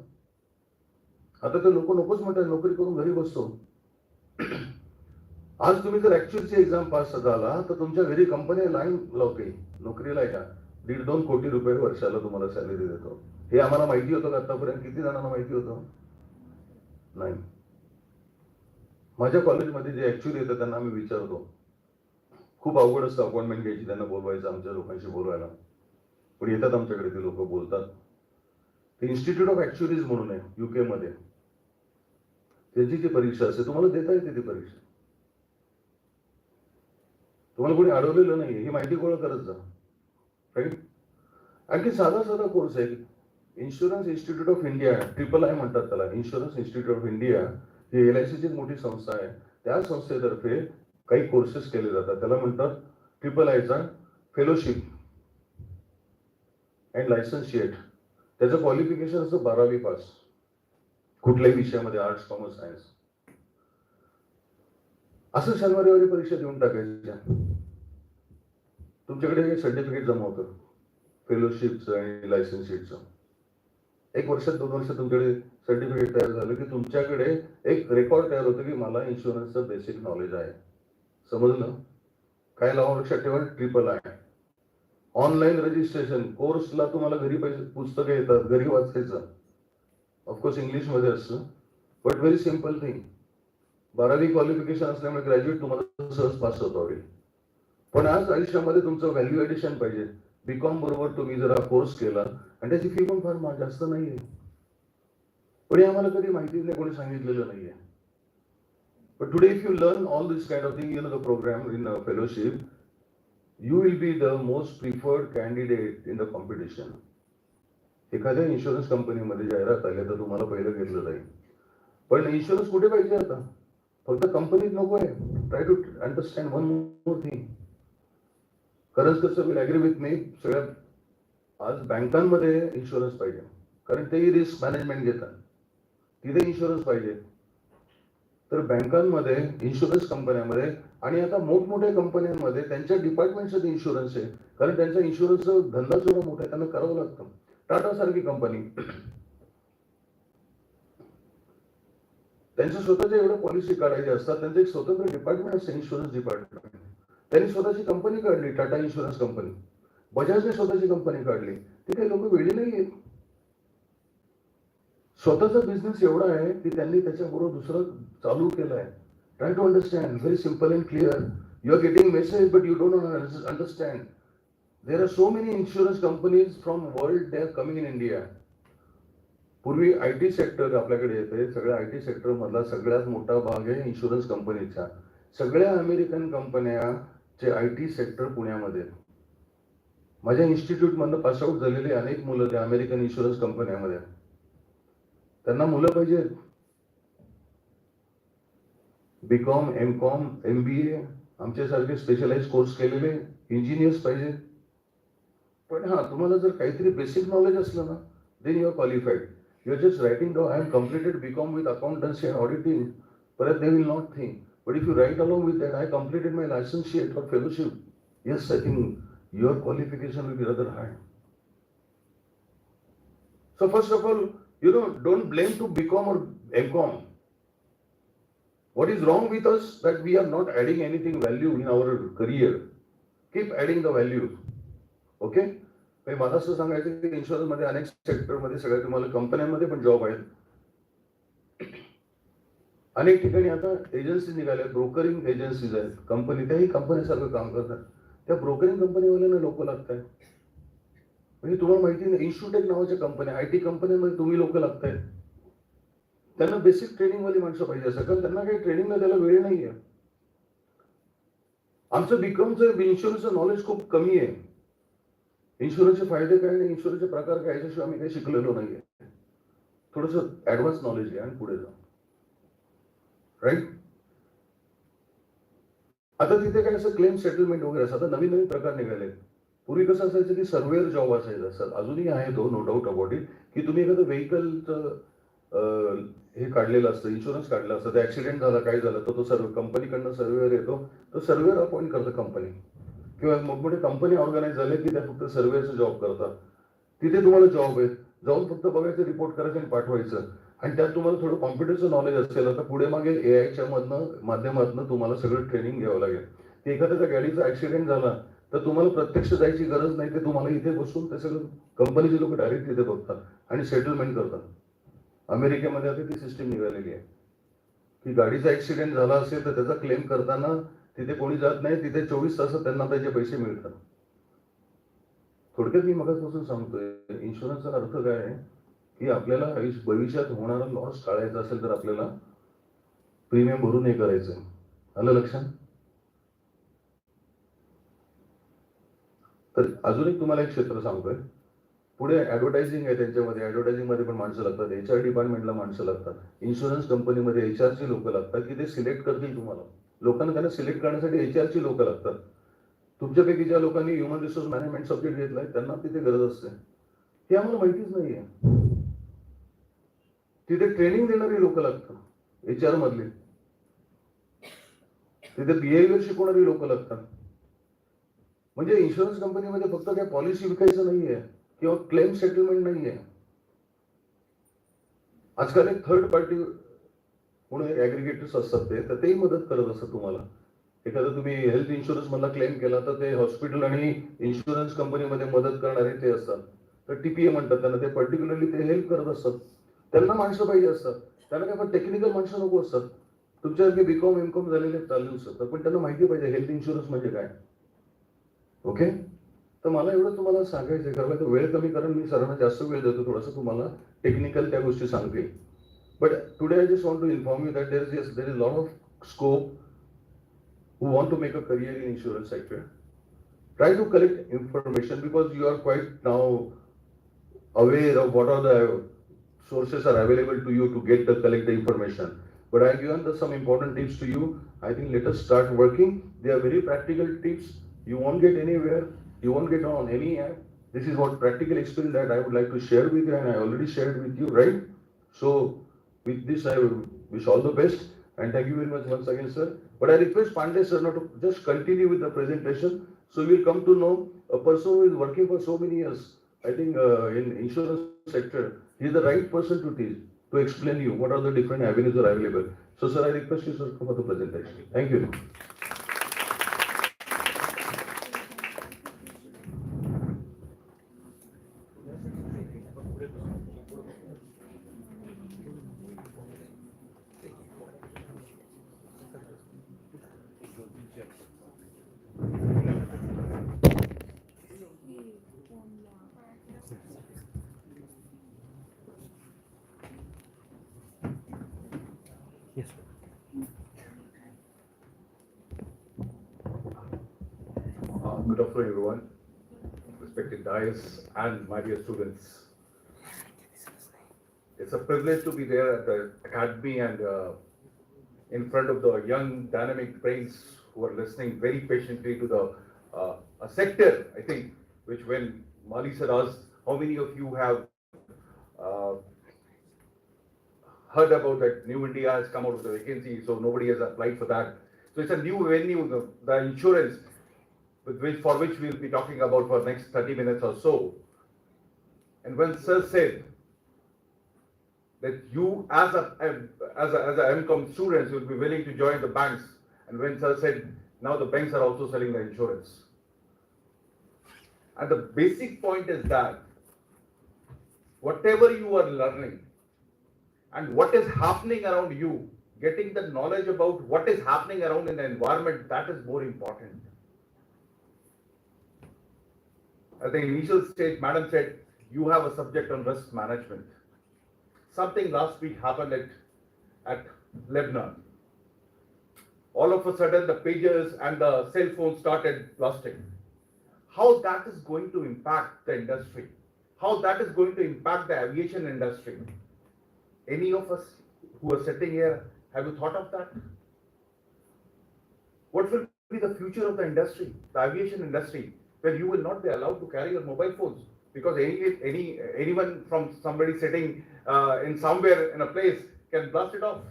आता ते लोक नकोच म्हणतात नोकरी करून घरी बसतो. आज तुम्ही जर ऍक्च्युअलची एक्झाम पास झाला तर तुमच्या घरी कंपनी लाईन लावते नोकरीला या 1.5-2 कोटी रुपये वर्षाला तुम्हाला सॅलरी देतो. हे आम्हाला माहिती होतं का आतापर्यंत? किती जणांना माहिती होतं? नाही. माझ्या कॉलेजमध्ये जे ऍक्च्युअली येतं त्यांना आम्ही विचारतो. खूप अवघड असतं अपॉइंटमेंट घ्यायची त्यांना बोलवायचं आमच्या लोकांशी बोलवायला. पण येतात आमच्याकडे ते लोक बोलतात. ते इन्स्टिट्यूट ऑफ ऍक्च्युअरीज म्हणून आहे युके मध्ये. त्यांची जी परीक्षा असते तुम्हाला देता येते ती परीक्षा. तुम्हाला कोणी अडवलेलं नाही ही माहिती गोळा करत जा. राईट. आणखी साधा साधा कोर्स आहे insurance institute of India III म्हणतात त्याला. इन्शुरन्स इन्स्टिट्यूट ऑफ इंडिया ही LICची मोठी संस्था आहे. त्या संस्थेतर्फे काही कोर्सेस केले जातात. त्याला म्हणतात IIIचा फेलोशिप अँड लायसन्शिएट. त्याचं क्वालिफिकेशन असतं 12वी पास कुठल्याही विषयामध्ये आर्ट्स कॉमर्स सायन्स. असं शनिवारी परीक्षा देऊन टाकायच्या. तुमच्याकडे सर्टिफिकेट जमा होतं फेलोशिपचं आणि लायसन्सशिपचं. 1 वर्षात 2 वर्षात तुमच्याकडे सर्टिफिकेट तयार झालं की तुमच्याकडे एक रेकॉर्ड तयार होतं की मला इन्शुरन्सचं बेसिक नॉलेज आहे. समजलं? काय लावा लक्षात ठेवा III. ऑनलाईन रजिस्ट्रेशन कोर्सला तुम्हाला घरी पैसे पुस्तकं येतात घरी वाचायचं. ऑफकोर्स इंग्लिशमध्ये असतं बट व्हेरी सिम्पल थिंग. 12वी क्वालिफिकेशन असल्यामुळे ग्रॅज्युएट तुम्हाला सहज पास होता होईल. पण आज आयुष्यामध्ये तुमचं व्हॅल्यू ऍडिशन पाहिजे. बीकॉम बरोबर तुम्ही जर हा कोर्स केला आणि त्याची फी पण फार जास्त नाहीये. पण आम्हाला कधी माहिती नाही कोणी सांगितलेलं नाहीये. But today if you learn all this kind of thing, the program in fellowship, you will be the most preferred candidate in the competition. एखाद्या इन्शुरन्स कंपनीमध्ये जाहिरात आली तर तुम्हाला पहिलं घेतलं जाईल. पण इन्शुरन्स कुठे पाहिजे आता? फक्त कंपनीत नको आहे. Try to understand one more thing. करंज विल ऍग्री विथ मी. सगळ्या आज बँकांमध्ये इन्शुरन्स पाहिजे कारण तेही रिस्क मॅनेजमेंट घेतात. तिथे इन्शुरन्स पाहिजे. तर बँकांमध्ये इन्शुरन्स कंपन्यांमध्ये आणि आता मोठमोठ्या कंपन्यांमध्ये त्यांच्या डिपार्टमेंटसाठी इन्शुरन्स आहे कारण त्यांचा इन्शुरन्सचा धंदा जेवढा मोठा आहे त्यांना करावं लागतं. टाटा सारखी कंपनी त्यांच्या स्वतःच्या एवढ्या पॉलिसी काढायच्या असतात. त्यांचं एक स्वतंत्र डिपार्टमेंट असतं इन्शुरन्स डिपार्टमेंट. त्यांनी स्वतःची कंपनी काढली टाटा इन्शुरन्स कंपनी. बजाजने स्वतःची कंपनी काढली. ती काही लोक वेळी नाही आहेत. स्वतःचा बिझनेस एवढा आहे की त्यांनी त्याच्याबरोबर दुसरं चालू केलंय. Try to understand very simple and clear. You are getting message but you don't understand. There are so many insurance companies from world they are coming in India. पूर्वी IT सेक्टर आपल्याकडे येते. सगळ्या IT सेक्टर मधला सगळ्यात मोठा भाग आहे insurance कंपनीचा. सगळ्या अमेरिकन कंपन्याचे IT सेक्टर पुण्यामध्ये. माझ्या इन्स्टिट्यूट मधनं पास आउट झालेले अनेक मुलं त्या अमेरिकन इन्शुरन्स कंपन्यामध्ये. त्यांना मुलं पाहिजेत. बीकॉम MCOM MBA आमच्यासारखे स्पेशलाइज कोर्स केलेले इंजिनियर्स पाहिजे. पण हा तुम्हाला जर काहीतरी बेसिक नॉलेज असलं ना then you are qualified. You are just writing down I am completed BCom with accountancy and auditing. परत they will not think. But if you write along with that I completed my licentiate or fellowship. Yes I think your qualification will be rather high. So first of all don't blame to BCom or MCom. What is wrong with us that we are not adding anything value in our career. Keep adding the value. Okay? मला असं सांगायचं की insurance मध्ये अनेक सेक्टरमध्ये सगळ्या तुम्हाला कंपन्यांमध्ये पण जॉब आहेत. अनेक ठिकाणी आता एजन्सी निघाल्या. ब्रोकरिंग एजन्सीज आहेत. कंपनी त्याही कंपनीसारखं काम करतात. त्या ब्रोकरिंग कंपनीवाल्यांना लोक लागत आहेत. म्हणजे तुम्हाला माहिती नाही इन्शुटेक नावाच्या कंपन्या IT कंपन्यांमध्ये तुम्ही लोक लागतायत. त्यांना बेसिक ट्रेनिंग वाली माणसं पाहिजे असं, कारण त्यांना काही ट्रेनिंगला द्यायला वेळ नाहीये. आमचं बीकॉमचं इन्शुरन्सचं नॉलेज खूप कमी आहे. इन्शुरन्सचे फायदे काय आणि इन्शुरन्सचे प्रकार काय याच्याशिवाय आम्ही काही शिकलेलो नाहीये. थोडंसं ऍडव्हान्स नॉलेज घ्या आणि पुढे जा. राईट. आता तिथे काय असं क्लेम सेटलमेंट वगैरे असं आता नवीन नवीन प्रकार निघाले. पूर्वी कसं असायचं की सर्वेअर जॉब असायचा सर, अजूनही आहे तो, नो डाऊट अबाउट इट, की तुम्ही एखादं व्हेकलचं हे काढलेलं असतं, इन्शुरन्स काढलं असतं, ते ऍक्सिडेंट झाला काय झालं तर तो सर्व कंपनीकडनं सर्वेअर येतो, तो सर्वेअर अपॉइंट करतं कंपनी, किंवा मोठमोठे कंपनी ऑर्गनाईज झाले की त्या फक्त सर्वेअरचा जॉब करतात. तिथे तुम्हाला जॉब आहे, जाऊन फक्त बघायचं, रिपोर्ट करायचं आणि पाठवायचं. आणि त्यात तुम्हाला थोडं कॉम्प्युटरचं नॉलेज असेल, आता पुढे मागे एआयच्या माध्यमातून तुम्हाला सगळं ट्रेनिंग घ्यावं लागेल. की एखाद्या गाडीचा ऍक्सिडेंट झाला तर तुम्हाला प्रत्यक्ष जायची गरज नाही, ते तुम्हाला इथे बसून ते सगळं कंपनीचे लोक डायरेक्ट तिथे बघतात आणि सेटलमेंट करतात. अमेरिकेमध्ये आता ती सिस्टीम निघालेली आहे की गाडीचा ऍक्सिडेंट झाला असेल तर त्याचा क्लेम करताना तिथे कोणी जात नाही, तिथे 24 तासात त्यांना त्याचे पैसे मिळतात. थोडक्यात मी मगाचपासून सांगतोय, इन्शुरन्सचा अर्थ काय आहे की आपल्याला भविष्यात होणारा लॉस टाळायचा असेल तर आपल्याला प्रीमियम भरून हे करायचं. आलं लक्षात? तर अजून एक तुम्हाला एक क्षेत्र सांगतोय, पुढे ऍडव्हर्टायझिंग आहे, त्यांच्यामध्ये ऍडव्हर्टायझिंग मध्ये पण माणसं लागतात, HR डिपार्टमेंटला माणसं लागतात, इन्शुरन्स कंपनीमध्ये HRची लोक लागतात की ते सिलेक्ट करतील तुम्हाला. लोकांना त्यांना सिलेक्ट करण्यासाठी HRची लोक लागतात. तुमच्यापैकी ज्या लोकांनी ह्युमन रिसोर्स मॅनेजमेंट सब्जेक्ट घेतलाय त्यांना तिथे गरज असते. हे आम्हाला माहितीच नाहीये. तिथे ट्रेनिंग देणारी लोक लागतात HR मधली, तिथे बिहेवियर शिकवणारी लोक लागतात. म्हणजे इन्शुरन्स कंपनीमध्ये फक्त काय पॉलिसी विकायचं नाहीये किंवा क्लेम सेटलमेंट नाहीये. आजकाल एक थर्ड पार्टी म्हणून ऍग्रिगेटर्स असतात, ते तर तेही मदत करत असतात तुम्हाला. एखादा तुम्ही हेल्थ इन्शुरन्स मधला क्लेम केला तर ते हॉस्पिटल आणि इन्शुरन्स कंपनीमध्ये मदत करणारे ते असतात, तर TPA म्हणतात त्यांना, ते पर्टिक्युलरली ते हेल्प करत असतात. त्यांना माणसं पाहिजे असतात, त्यांना काय पण टेक्निकल माणसं नको असतात. तुमच्यासारखे बीकॉम एमकॉम झालेले चालू असतात, पण त्यांना माहिती पाहिजे हेल्थ इन्शुरन्स म्हणजे काय. ओके. तर मला एवढं तुम्हाला सांगायचं, कारण तर वेळ कमी, कारण मी सरांना जास्त वेळ देतो, थोडंसं तुम्हाला टेक्निकल त्या गोष्टी सांगतील. But today I just want to inform you that there is lot of scope who want to make a career in insurance sector. Try to collect information because you are quite now aware of what are the sources are available to you to collect the information. But I have given some important tips to you. I think let us start working. They are very practical tips. You won't get anywhere. You won't get on any app. This is what practical experience that I would like to share with you, and I already shared with you, right? So with this, I wish all the best and thank you very much once again, sir. But I request Pandey sir not to just continue with the presentation. So we'll come to know a person who is working for so many years. I think in insurance sector, he is the right person to teach, to explain you what are the different avenues are available. So sir, I request you sir for the presentation. Thank you. Yes. Good afternoon, everyone, respected dais and my dear students. It's a privilege to be there at the academy and in front of the young, dynamic brains who are listening very patiently to the a sector, I think, which when Mali sir asked, how many of you have uh, heard about that New India has come out with a vacancy, so nobody has applied for that. So it's a new venue, the insurance, for which we'll be talking about for the next 30 minutes or so. And when sir said that you as a MCOM students will be willing to join the banks, and when sir said now the banks are also selling the insurance. And the basic point is that whatever you are learning and what is happening around you, getting the knowledge about what is happening around in the environment, that is more important. At the initial stage, madam said, you have a subject on risk management. Something last week happened at at Lebanon. All of a sudden, the pagers and the cell phones started blasting. How that is going to impact the industry? How that is going to impact the aviation industry? Any of us who are sitting here, have you thought of that? What will be the future of the industry, the aviation industry, where you will not be allowed to carry your mobile phones because anyone from somebody sitting in somewhere in a place can blast it off.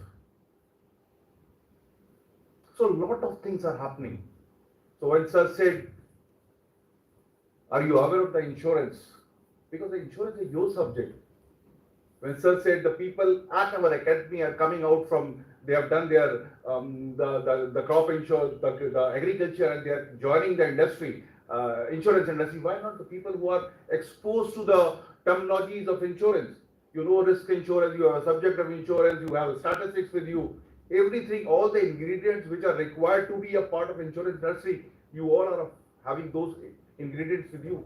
So a lot of things are happening. So when sir said, are you aware of the insurance? Because the insurance is your subject. When sir said the people at our academy are coming out from, they have done their the crop insurance, the agriculture, and they are joining the industry, insurance industry. Why not the people who are exposed to the terminologies of insurance? You know risk insurance, you have a subject of insurance, you have statistics with you, everything, all the ingredients which are required to be a part of insurance industry, you all are having those ingredients with you.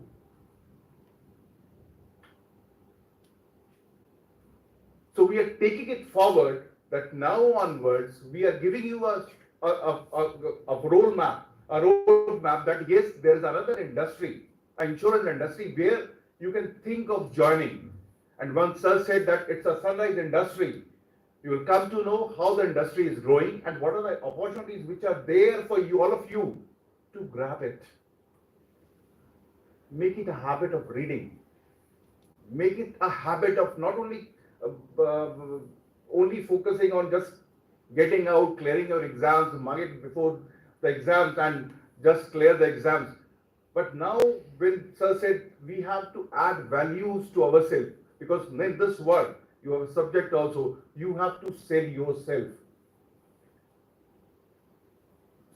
So we are taking it forward that now onwards we are giving you a roadmap, that yes, there is another industry, an insurance industry where you can think of joining. And once sir said that it's a sunrise industry, you will come to know how the industry is growing and what are the opportunities which are there for you, all of you, to grab it. Make it a habit of reading. Make it a habit of not only only focusing on just getting out, clearing your exams, mark before the exams and just clear the exams. But now when sir said we have to add values to ourselves, because in this world you have a subject also, you have to sell yourself.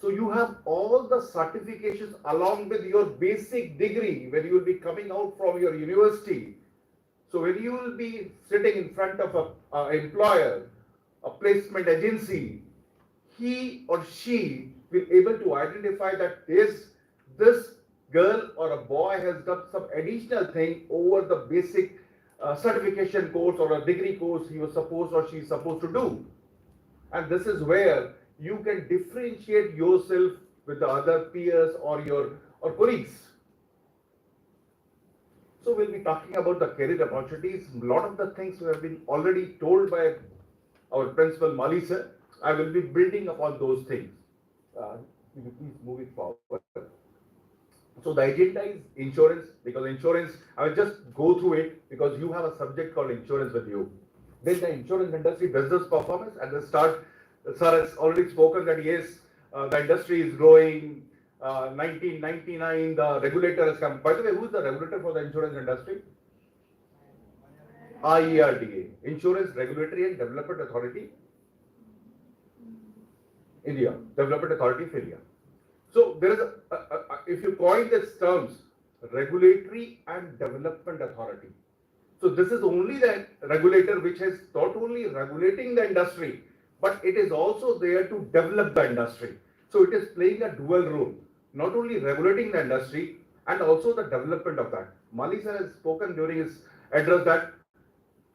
So you have all the certifications along with your basic degree when you will be coming out from your university. So when you will be sitting in front of an employer, a placement agency, he or she will able to identify that this girl or a boy has got some additional thing over the basic certification course or a degree course he was supposed or she is supposed to do. And this is where you can differentiate yourself with the other peers or your colleagues. So we'll be talking about the career opportunities. A lot of the things have been already told by our principal Mali sir. I will be building upon those things. Will you please move it forward? So the agenda is insurance, because insurance, I will just go through it because you have a subject called insurance with you. Then the insurance industry business performance, at the start, sir has already spoken that yes, the industry is growing. 1999, the regulator has come. By the way, who is the regulator for the insurance industry? IERDA, Insurance Regulatory and Development Authority, India, Development Authority of India. So there is if you coin these terms, regulatory and development authority. So this is only the regulator which is not only regulating the industry, but it is also there to develop the industry. So it is playing a dual role, not only regulating the industry and also the development of that. Mali sir has spoken during his address that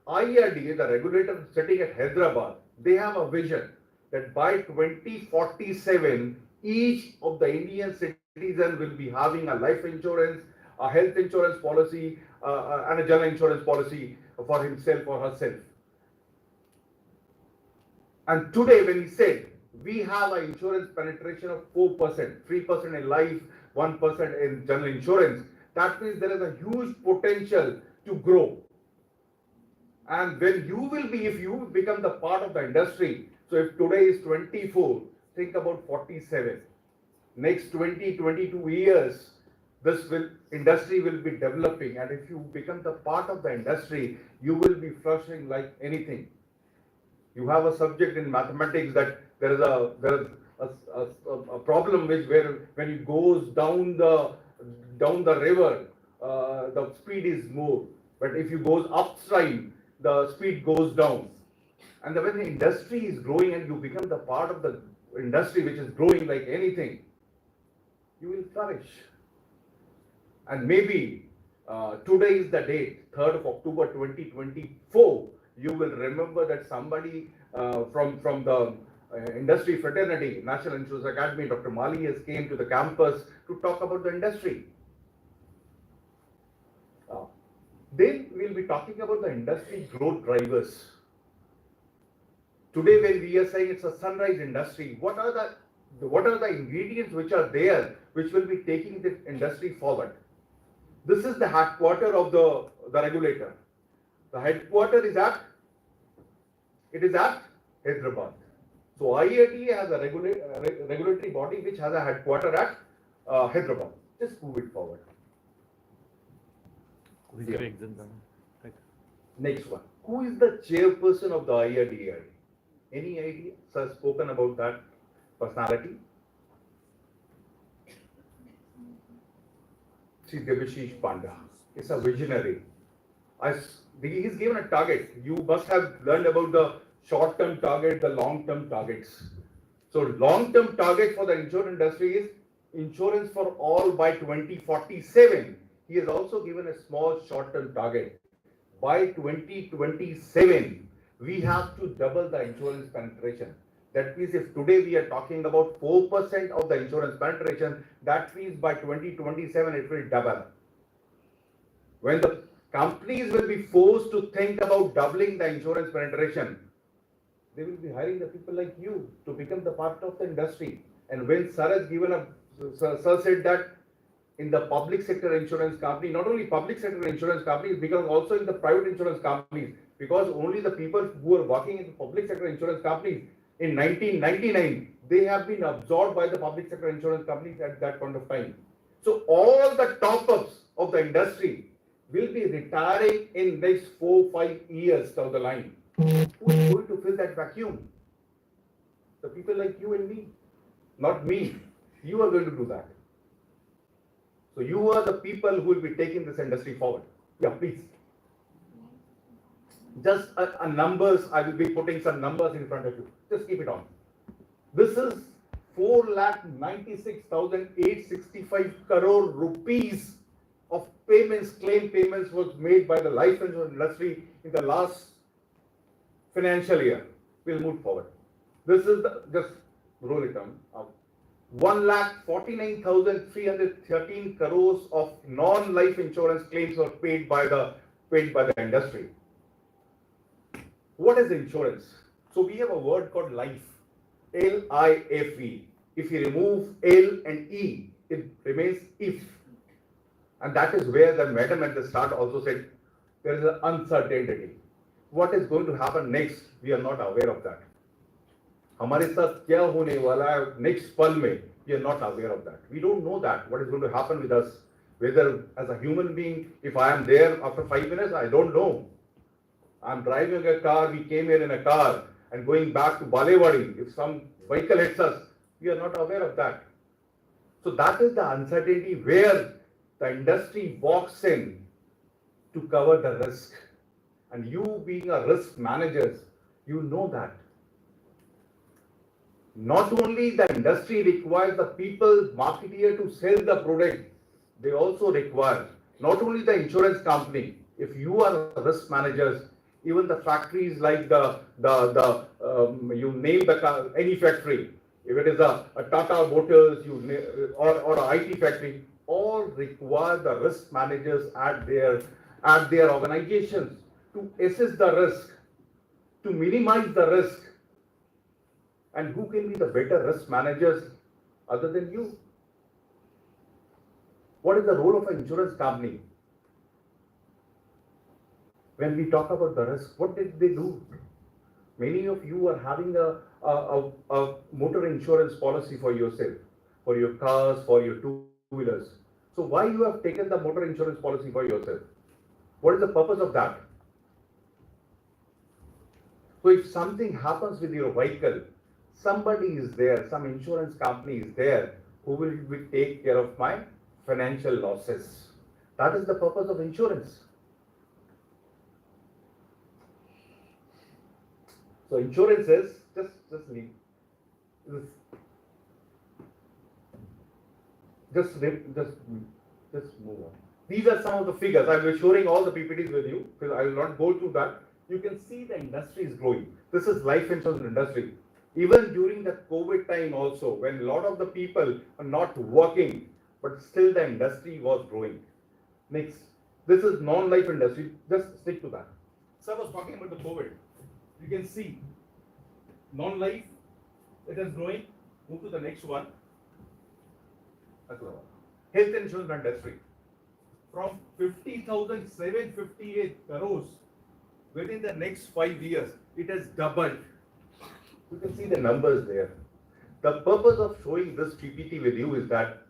IRDA, the regulator sitting at Hyderabad, they have a vision that by 2047, each of the Indian citizen will be having a life insurance, a health insurance policy, and a general insurance policy for himself or herself. And today, when he said we have an insurance penetration of 4%, 3% in life, 1% in general insurance, that means there is a huge potential to grow. And when you will be, if you become the part of the industry, so if today is 24, think about 47. Next 20, 22 years, this industry will be developing, and if you become the part of the industry, you will be flourishing like anything. You have a subject in mathematics that there is a problem where when it goes down the river, the speed is more, but if you goes upstream, the speed goes down. And when the industry is growing and you become the part of the industry which is growing like anything, you will flourish. And maybe today is the date, 3rd of October 2024, you will remember that somebody from the industry fraternity, National Insurance Academy, Dr. Mali has came to the campus to talk about the industry. Then we'll be talking about the industry growth drivers. Today, when we are saying it's a sunrise industry, what are the ingredients which are there which will be taking the industry forward? This is the headquarter of the regulator. The headquarter is at Hyderabad. So IIT has a regulatory body which has a headquarter at Hyderabad. Just move it forward. Next one. Who is the chairperson of the IIT? Any idea? Sir, spoken about that personality? Sri Debashish Panda. He's a visionary. He's given a target. You must have learned about the short-term target, the long-term targets. So long-term target for the insurance industry is insurance for all by 2047. He has also given a small short-term target. By 2027, we have to double the insurance penetration. That means if today we are talking about 4% of the insurance penetration, that means by 2027 it will double. When the companies will be forced to think about doubling the insurance penetration, they will be hiring the people like you to become the part of the industry. And when Sir has given Sir said that in the public sector insurance company, not only public sector insurance companies, because also in the private insurance companies, because only the people who are working in the public sector insurance companies in 1999, they have been absorbed by the public sector insurance companies at that point of time. So all the top-ups of the industry will be retiring in next 4-5 years down the line. Who is going to fill that vacuum? The people like you and me. Not me. You are going to do that. So you are the people who will be taking this industry forward. Yeah, please. Just a numbers, I will be putting some numbers in front of you. Just keep it on. This is 4,96,865 crore rupees of payments, claim payments was made by the life insurance industry in the last financial year. We'll move forward. This is just roll it down. 1,49,313 crores of non-life insurance claims were paid by the industry. What is insurance? So we have a word called life, L-I-F-E. If you remove L and E, it remains if. And that is where the madam at the start also said there is an uncertainty. What is going to happen next? We are not aware of that. हमारे साथ क्या होने वाला है next पल में? We are not aware of that. We don't know that what is going to happen with us. Whether as a human being, if I am there after 5 minutes, I don't know. I'm driving a car. We came here in a car and going back to Balewadi. If some vehicle hits us, we are not aware of that. So that is the uncertainty where the industry walks in to cover the risk. And you being a risk manager, you know that. Not only the industry requires the people, marketeer to sell the product, they also require not only the insurance company. If you are risk managers, even the factories like you name any factory, if it is a Tata Motors, or a IT factory, all require the risk managers at their organizations to assess the risk, to minimize the risk. And who can be the better risk managers other than you? What is the role of an insurance company? When we talk about the risk, what did they do? Many of you are having a motor insurance policy for yourself, for your cars, for your two-wheelers. So why you have taken the motor insurance policy for yourself? What is the purpose of that? So if something happens with your vehicle, somebody is there, some insurance company is there who will take care of my financial losses. That is the purpose of insurance. So insurance is just leave. Just move on. These are some of the figures. I will be showing all the PPTs with you. I will not go through that. you can see the industry is growing. This is life insurance industry. Even during the COVID time also, when a lot of the people are not working, but still the industry was growing. Next, this is non-life industry, just stick to that. Sir was talking about the COVID. You can see non-life, it is growing. Move to the next one. Health insurance industry. From 50,758 crores within the next 5 years, it has doubled. You can see the numbers there. The purpose of showing this PPT with you is that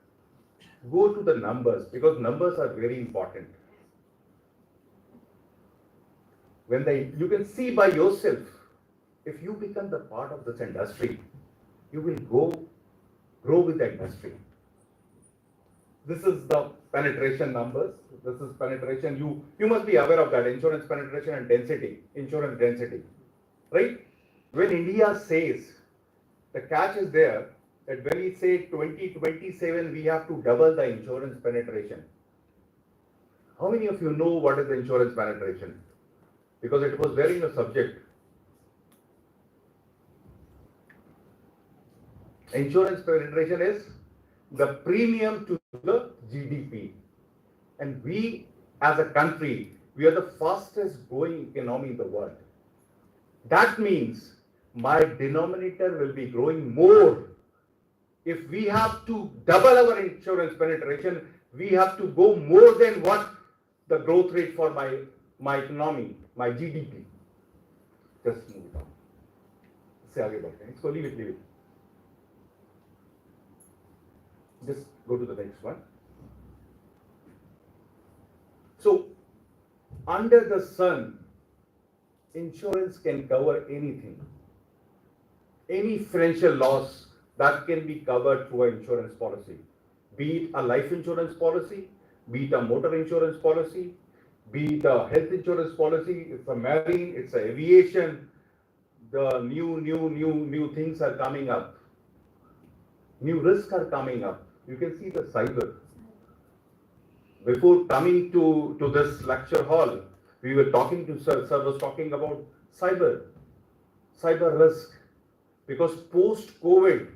go to the numbers because numbers are very important. You can see by yourself, if you become the part of this industry, you will grow with the industry. This is the penetration numbers. This is penetration. You must be aware of that insurance penetration and density, insurance density, right? When India says, the catch is there, that when we say 2027, we have to double the insurance penetration. How many of you know what is the insurance penetration? Because it was there in the subject. Insurance penetration is the premium to the GDP. And we, as a country, we are the fastest growing economy in the world. That means my denominator will be growing more. If we have to double our insurance penetration, we have to go more than what the growth rate for my economy, my GDP. Just move it on. So leave it. Just go to the next one. So, under the sun, insurance can cover anything. Any financial loss that can be covered through an insurance policy. Be it a life insurance policy, be it a motor insurance policy, be it a health insurance policy, it's a marine, it's a aviation. The new things are coming up. New risks are coming up. You can see the cyber. Before coming to this lecture hall, we were talking to sir was talking about cyber risk. Because post-COVID,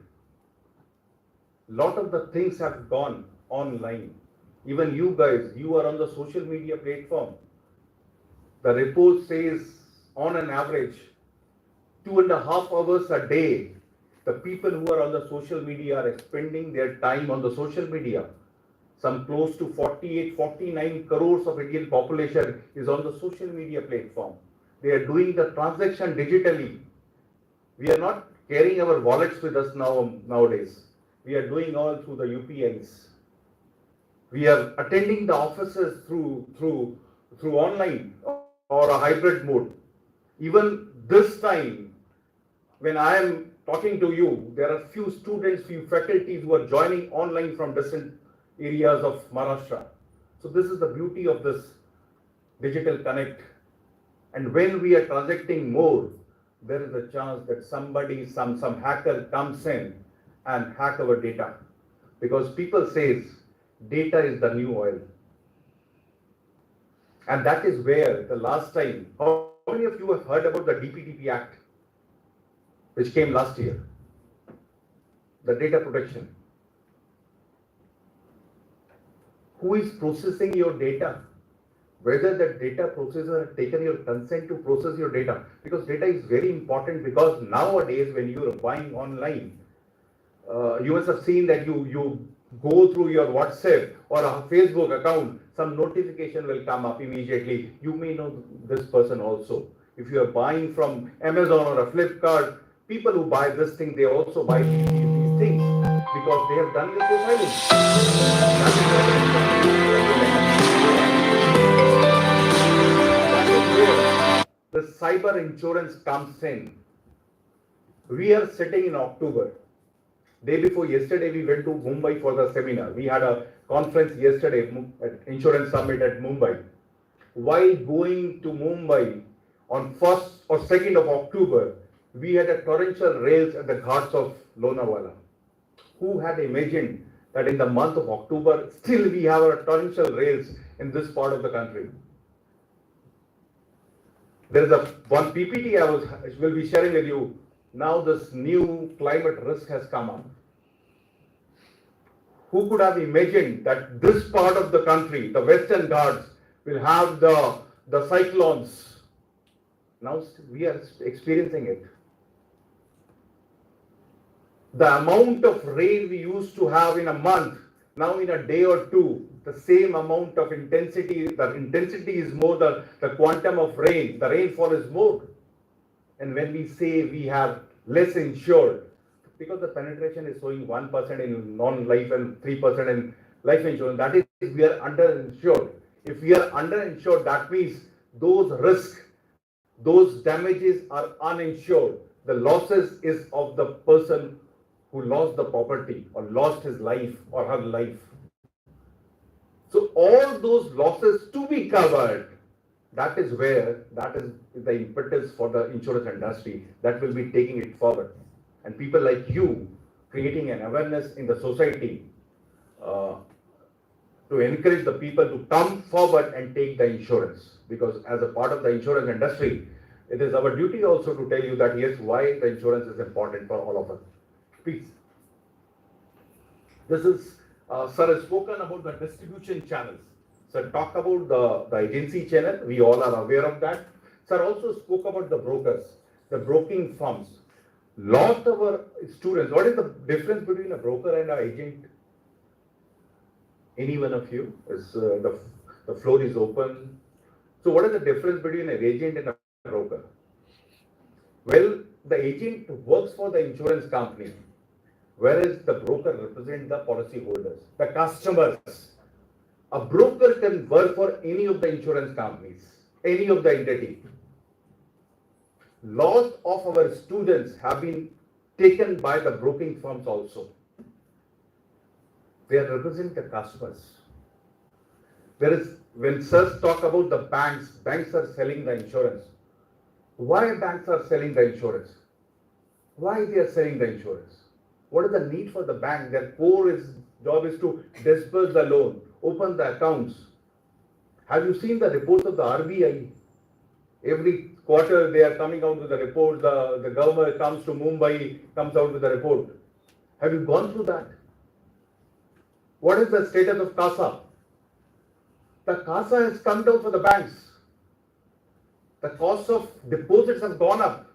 lot of the things have gone online. Even you guys, you are on the social media platform. The report says on an average, 2.5 hours a day, the people who are on the social media are spending their time on the social media. Some close to 49 crores of Indian population is on the social media platform. They are doing the transaction digitally. We are not carrying our wallets with us nowadays. We are doing all through the UPIs. We are attending the offices through online or a hybrid mode. Even this time, when I am talking to you, there are few students, few faculties who are joining online from different areas of Maharashtra. So this is the beauty of this digital connect. And when we are transacting more, there is a chance that somebody, some hacker comes in and hack our data. Because people says data is the new oil. And that is where the last time, how many of you have heard about the DPDP Act, which came last year? The data protection. Who is processing your data? Whether the data processor has taken your consent to process your data. Because data is very important, because nowadays when you are buying online, you must have seen that you go through your WhatsApp or a Facebook account, some notification will come up immediately. You may know this person also. If you are buying from Amazon or a Flipkart, people who buy this thing, they also buy these things because they have done your profiling. That is where the cyber insurance comes in. We are sitting in October. Day before yesterday, we went to Mumbai for the seminar. We had a conference yesterday at Insurance Summit at Mumbai. While going to Mumbai on 1st or 2nd of October, we had a torrential rains at the ghats of Lonavala. Who had imagined that in the month of October, still we have a torrential rains in this part of the country? There is one PPT will be sharing with you. Now this new climate risk has come up. Who could have imagined that this part of the country, the Western Ghats, will have the cyclones? Now we are experiencing it. The amount of rain we used to have in a month, now in a day or two, the same amount of intensity, the intensity is more, the quantum of rain, the rainfall is more. And when we say we have less insured, because the penetration is showing 1% in non-life and 3% in life insurance, that is, we are underinsured. If we are underinsured, that means those risks, those damages are uninsured. The losses is of the person who lost the property or lost his life or her life. So all those losses to be covered, that is the impetus for the insurance industry that will be taking it forward. And people like you creating an awareness in the society to encourage the people to come forward and take the insurance. Because as a part of the insurance industry, it is our duty also to tell you that yes, why the insurance is important for all of us. Please. This is, sir has spoken about the distribution channels. Sir talked about the agency channel, we all are aware of that. Sir also spoke about the brokers, the broking firms. Lot of our students, what is the difference between a broker and an agent? Any one of you? The floor is open. So what is the difference between an agent and a broker? Well, the agent works for the insurance company, whereas the broker represents the policy holders, the customers. A broker can work for any of the insurance companies, any of the entity. Lots of our students have been taken by the broking firms also. They represent the customers. Whereas when sirs talk about the banks, banks are selling the insurance. Why banks are selling the insurance? Why they are selling the insurance? What is the need for the bank? Their job is to disburse the loan, open the accounts. Have you seen the reports of the RBI? Every quarter they are coming out with a report. The governor comes to Mumbai, comes out with a report. Have you gone through that? What is the status of CASA? The CASA has come down for the banks. The cost of deposits has gone up.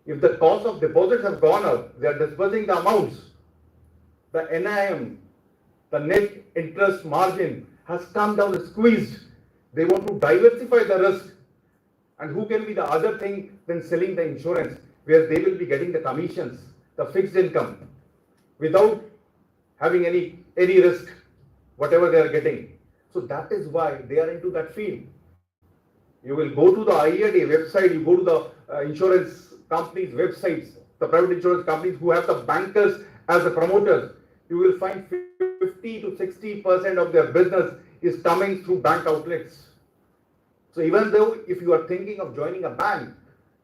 If the cost of deposits have gone up, they are disbursing the amounts. The NIM, the net interest margin, has come down, squeezed. They want to diversify the risk. And who can be the other thing than selling the insurance, where they will be getting the commissions, the fixed income, without having any risk, whatever they are getting. So that is why they are into that field. You will go to the IRDA website, you go to the insurance companies' websites, the private insurance companies who have the bankers as the promoters, you will find 50 to 60% of their business is coming through bank outlets. So even though if you are thinking of joining a bank,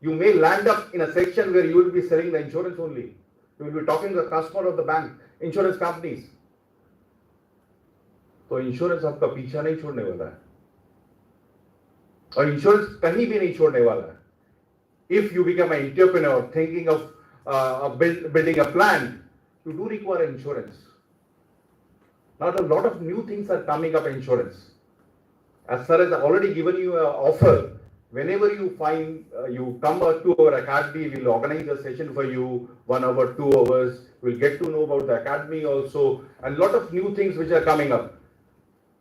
you may land up in a section where you will be selling the insurance only. You will be talking to the customer of the bank, insurance companies. तो insurance आपका पीछा नहीं छोड़ने वाला है और insurance कहीं भी नहीं छोड़ने वाला है. If you become an entrepreneur thinking of building a plant, you do require insurance. Now a lot of new things are coming up in insurance. As far as I've already given you an offer, whenever you find you come to our academy, we'll organize a session for you, 1 hour, 2 hours. We'll get to know about the academy also, and a lot of new things which are coming up.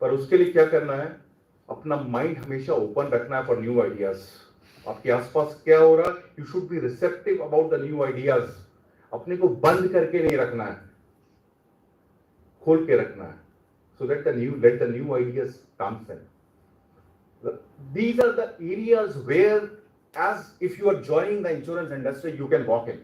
पर उसके लिए क्या करना है? अपना mind हमेशा open रखना है फॉर न्यू आइडियाज. आपके आसपास क्या हो रहा है, you should be receptive about the new ideas. अपने को बंद करके नहीं रखना है, खोल के रखना है, so that let the new ideas comes in. These are the areas where, as if you are joining the insurance industry, you can walk in.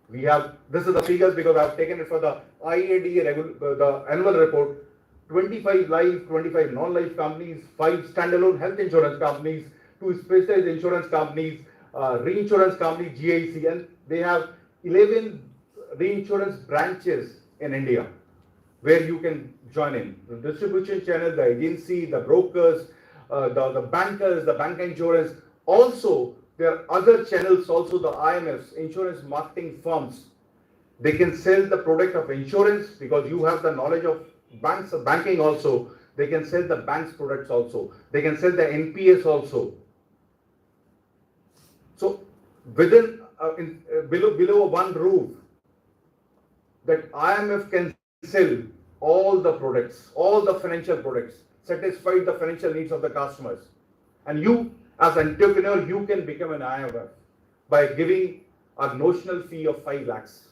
We have, this is the figures because I have taken it for the IADA the annual report. 25 life, 25 non-life companies, 5 standalone health insurance companies, 2 specialized insurance companies, reinsurance company GIC, and they have 11 reinsurance branches in India where you can join in. The distribution channel, the agency, the brokers, the bankers, the bank insurance. Also, there are other channels also, the IMFs, insurance marketing firms. They can sell the product of insurance because you have the knowledge of banks, banking also. They can sell the bank's products also. They can sell the NPS also. So within below one roof, that IMF can sell all the products, all the financial products, satisfy the financial needs of the customers. And you, as an entrepreneur, you can become an IMF by giving a notional fee of 5 lakhs.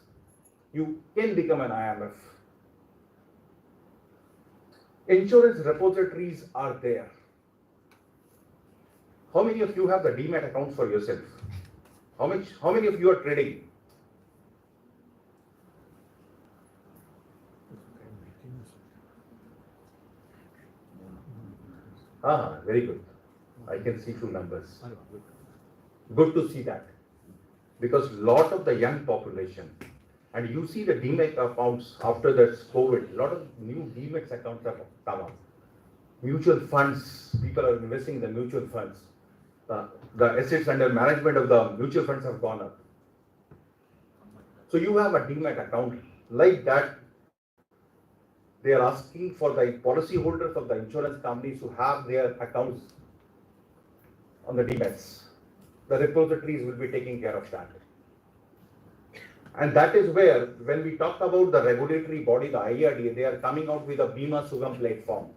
You can become an IMF. Insurance repositories are there. How many of you have the demat accounts for yourself? How many of you are trading? Very good. I can see few numbers. Good to see that. Because lot of the young population, and you see the demat accounts after that COVID, a lot of new demat accounts have come up. Mutual funds, people are investing in the mutual funds. The assets under management of the mutual funds have gone up. So you have a demat account like that. They are asking for the policy holders of the insurance companies to have their accounts on the demats. The repositories will be taking care of that. And that is where, when we talk about the regulatory body, the IRDA, they are coming out with a Bima Sugam platform,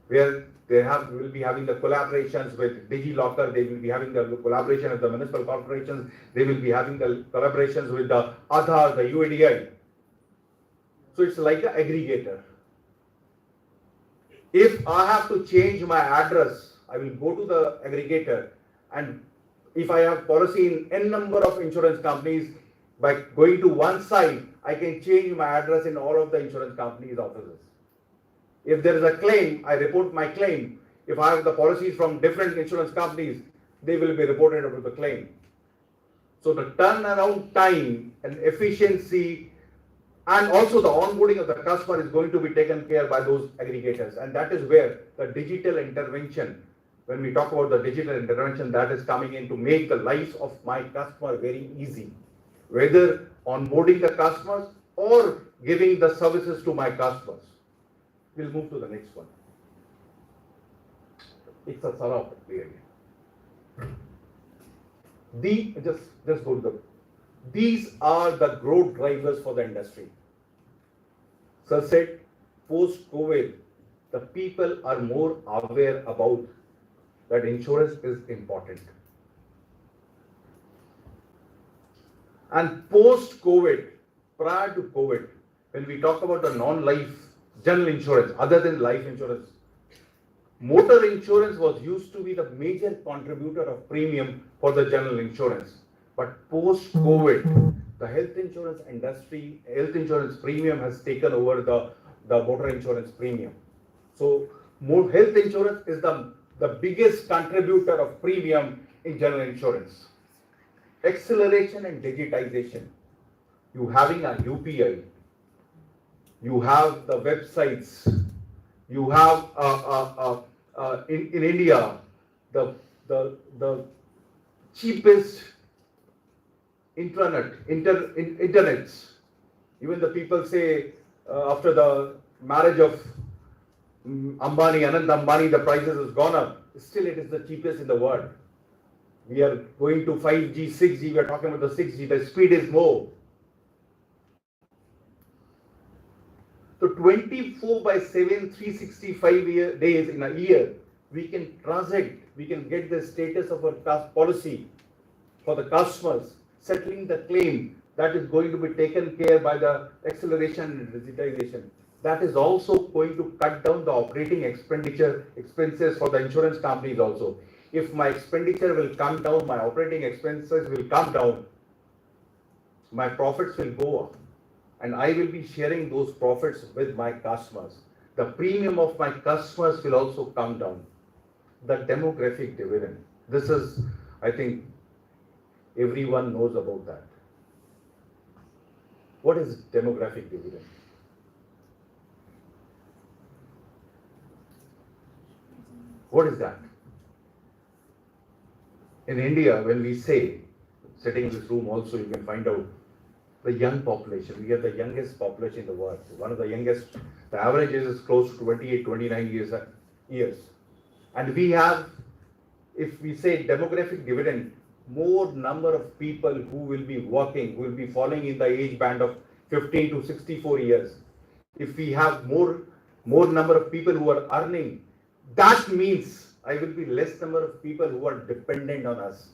where they will be having the collaborations with DigiLocker, they will be having the collaboration with the municipal corporations, they will be having the collaborations with the Aadhaar, the UIDI. So it's like an aggregator. If I have to change my address, I will go to the aggregator, and if I have policy in N number of insurance companies, by going to one side, I can change my address in all of the insurance companies' offices. If there is a claim, I report my claim. If I have the policies from different insurance companies, they will be reported about the claim. So the turnaround time and efficiency, and also the onboarding of the customer is going to be taken care by those aggregators. And that is where the digital intervention, when we talk about the digital intervention, that is coming in to make the lives of my customer very easy. Whether onboarding the customers or giving the services to my customers. We'll move to the next one. It's a sarap area. Just go to the. These are the growth drivers for the industry. Sir said, post-COVID, the people are more aware about that insurance is important. And post-COVID, prior to COVID, when we talk about the non-life general insurance, other than life insurance, motor insurance was used to be the major contributor of premium for the general insurance. But post-COVID, the health insurance industry, health insurance premium has taken over the motor insurance premium. So health insurance is the biggest contributor of premium in general insurance. Acceleration and digitization. You having a UPI, you have the websites, you have in India the cheapest internets. Even the people say after the marriage of Anand Ambani, the prices has gone up. Still, it is the cheapest in the world. We are going to 5G, 6G, we are talking about the 6G, the speed is more. So 24/7, 365 days in a year, we can transact, we can get the status of our policy for the customers, settling the claim that is going to be taken care by the acceleration and digitization. That is also going to cut down the operating expenses for the insurance companies also. If my expenditure will come down, my operating expenses will come down, my profits will go up, and I will be sharing those profits with my customers. The premium of my customers will also come down. The demographic dividend. This is, I think, everyone knows about that. What is demographic dividend? What is that? In India, when we say, sitting in this room also, you can find out the young population. We are the youngest population in the world. One of the youngest, the average age is close to 28, 29 years. And we have, if we say demographic dividend, more number of people who will be working, who will be falling in the age band of 15 to 64 years. If we have more number of people who are earning, that means I will be less number of people who are dependent on us.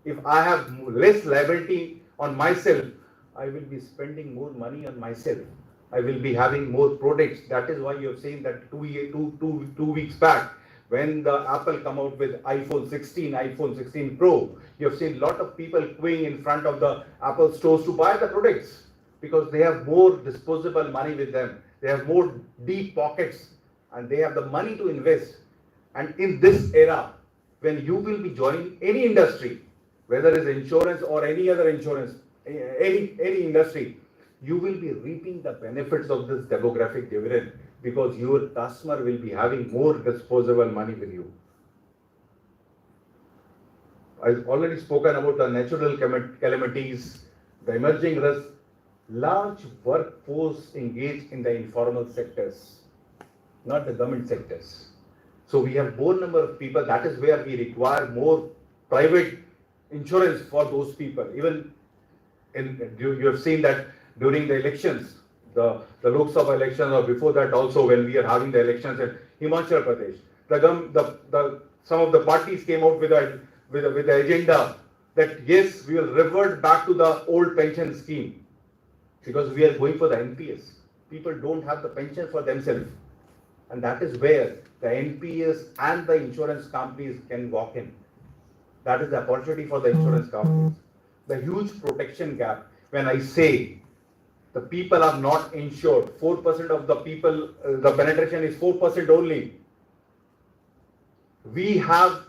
If I have less liability on myself, I will be spending more money on myself. I will be having more products. That is why you have seen that 2 weeks back, when the Apple come out with iPhone 16 Pro, you have seen a lot of people queuing in front of the Apple stores to buy the products because they have more disposable money with them. They have more deep pockets and they have the money to invest. And in this era, when you will be joining any industry, whether it's insurance or any other insurance, any industry, you will be reaping the benefits of this demographic dividend because your customer will be having more disposable money with you. I've already spoken about the natural calamities, the emerging risks, large workforce engaged in the informal sectors, not the government sectors. So we have more number of people. That is where we require more private insurance for those people. Even you have seen that during the elections, the Lok Sabha election, or before that also, when we are having the elections in Himachal Pradesh, some of the parties came out with the agenda that yes, we will revert back to the old pension scheme because we are going for the NPS. People don't have the pension for themselves, and that is where the NPS and the insurance companies can walk in. That is the opportunity for the insurance companies. The huge protection gap. When I say the people are not insured, 4% of the people, the penetration is 4% only. We have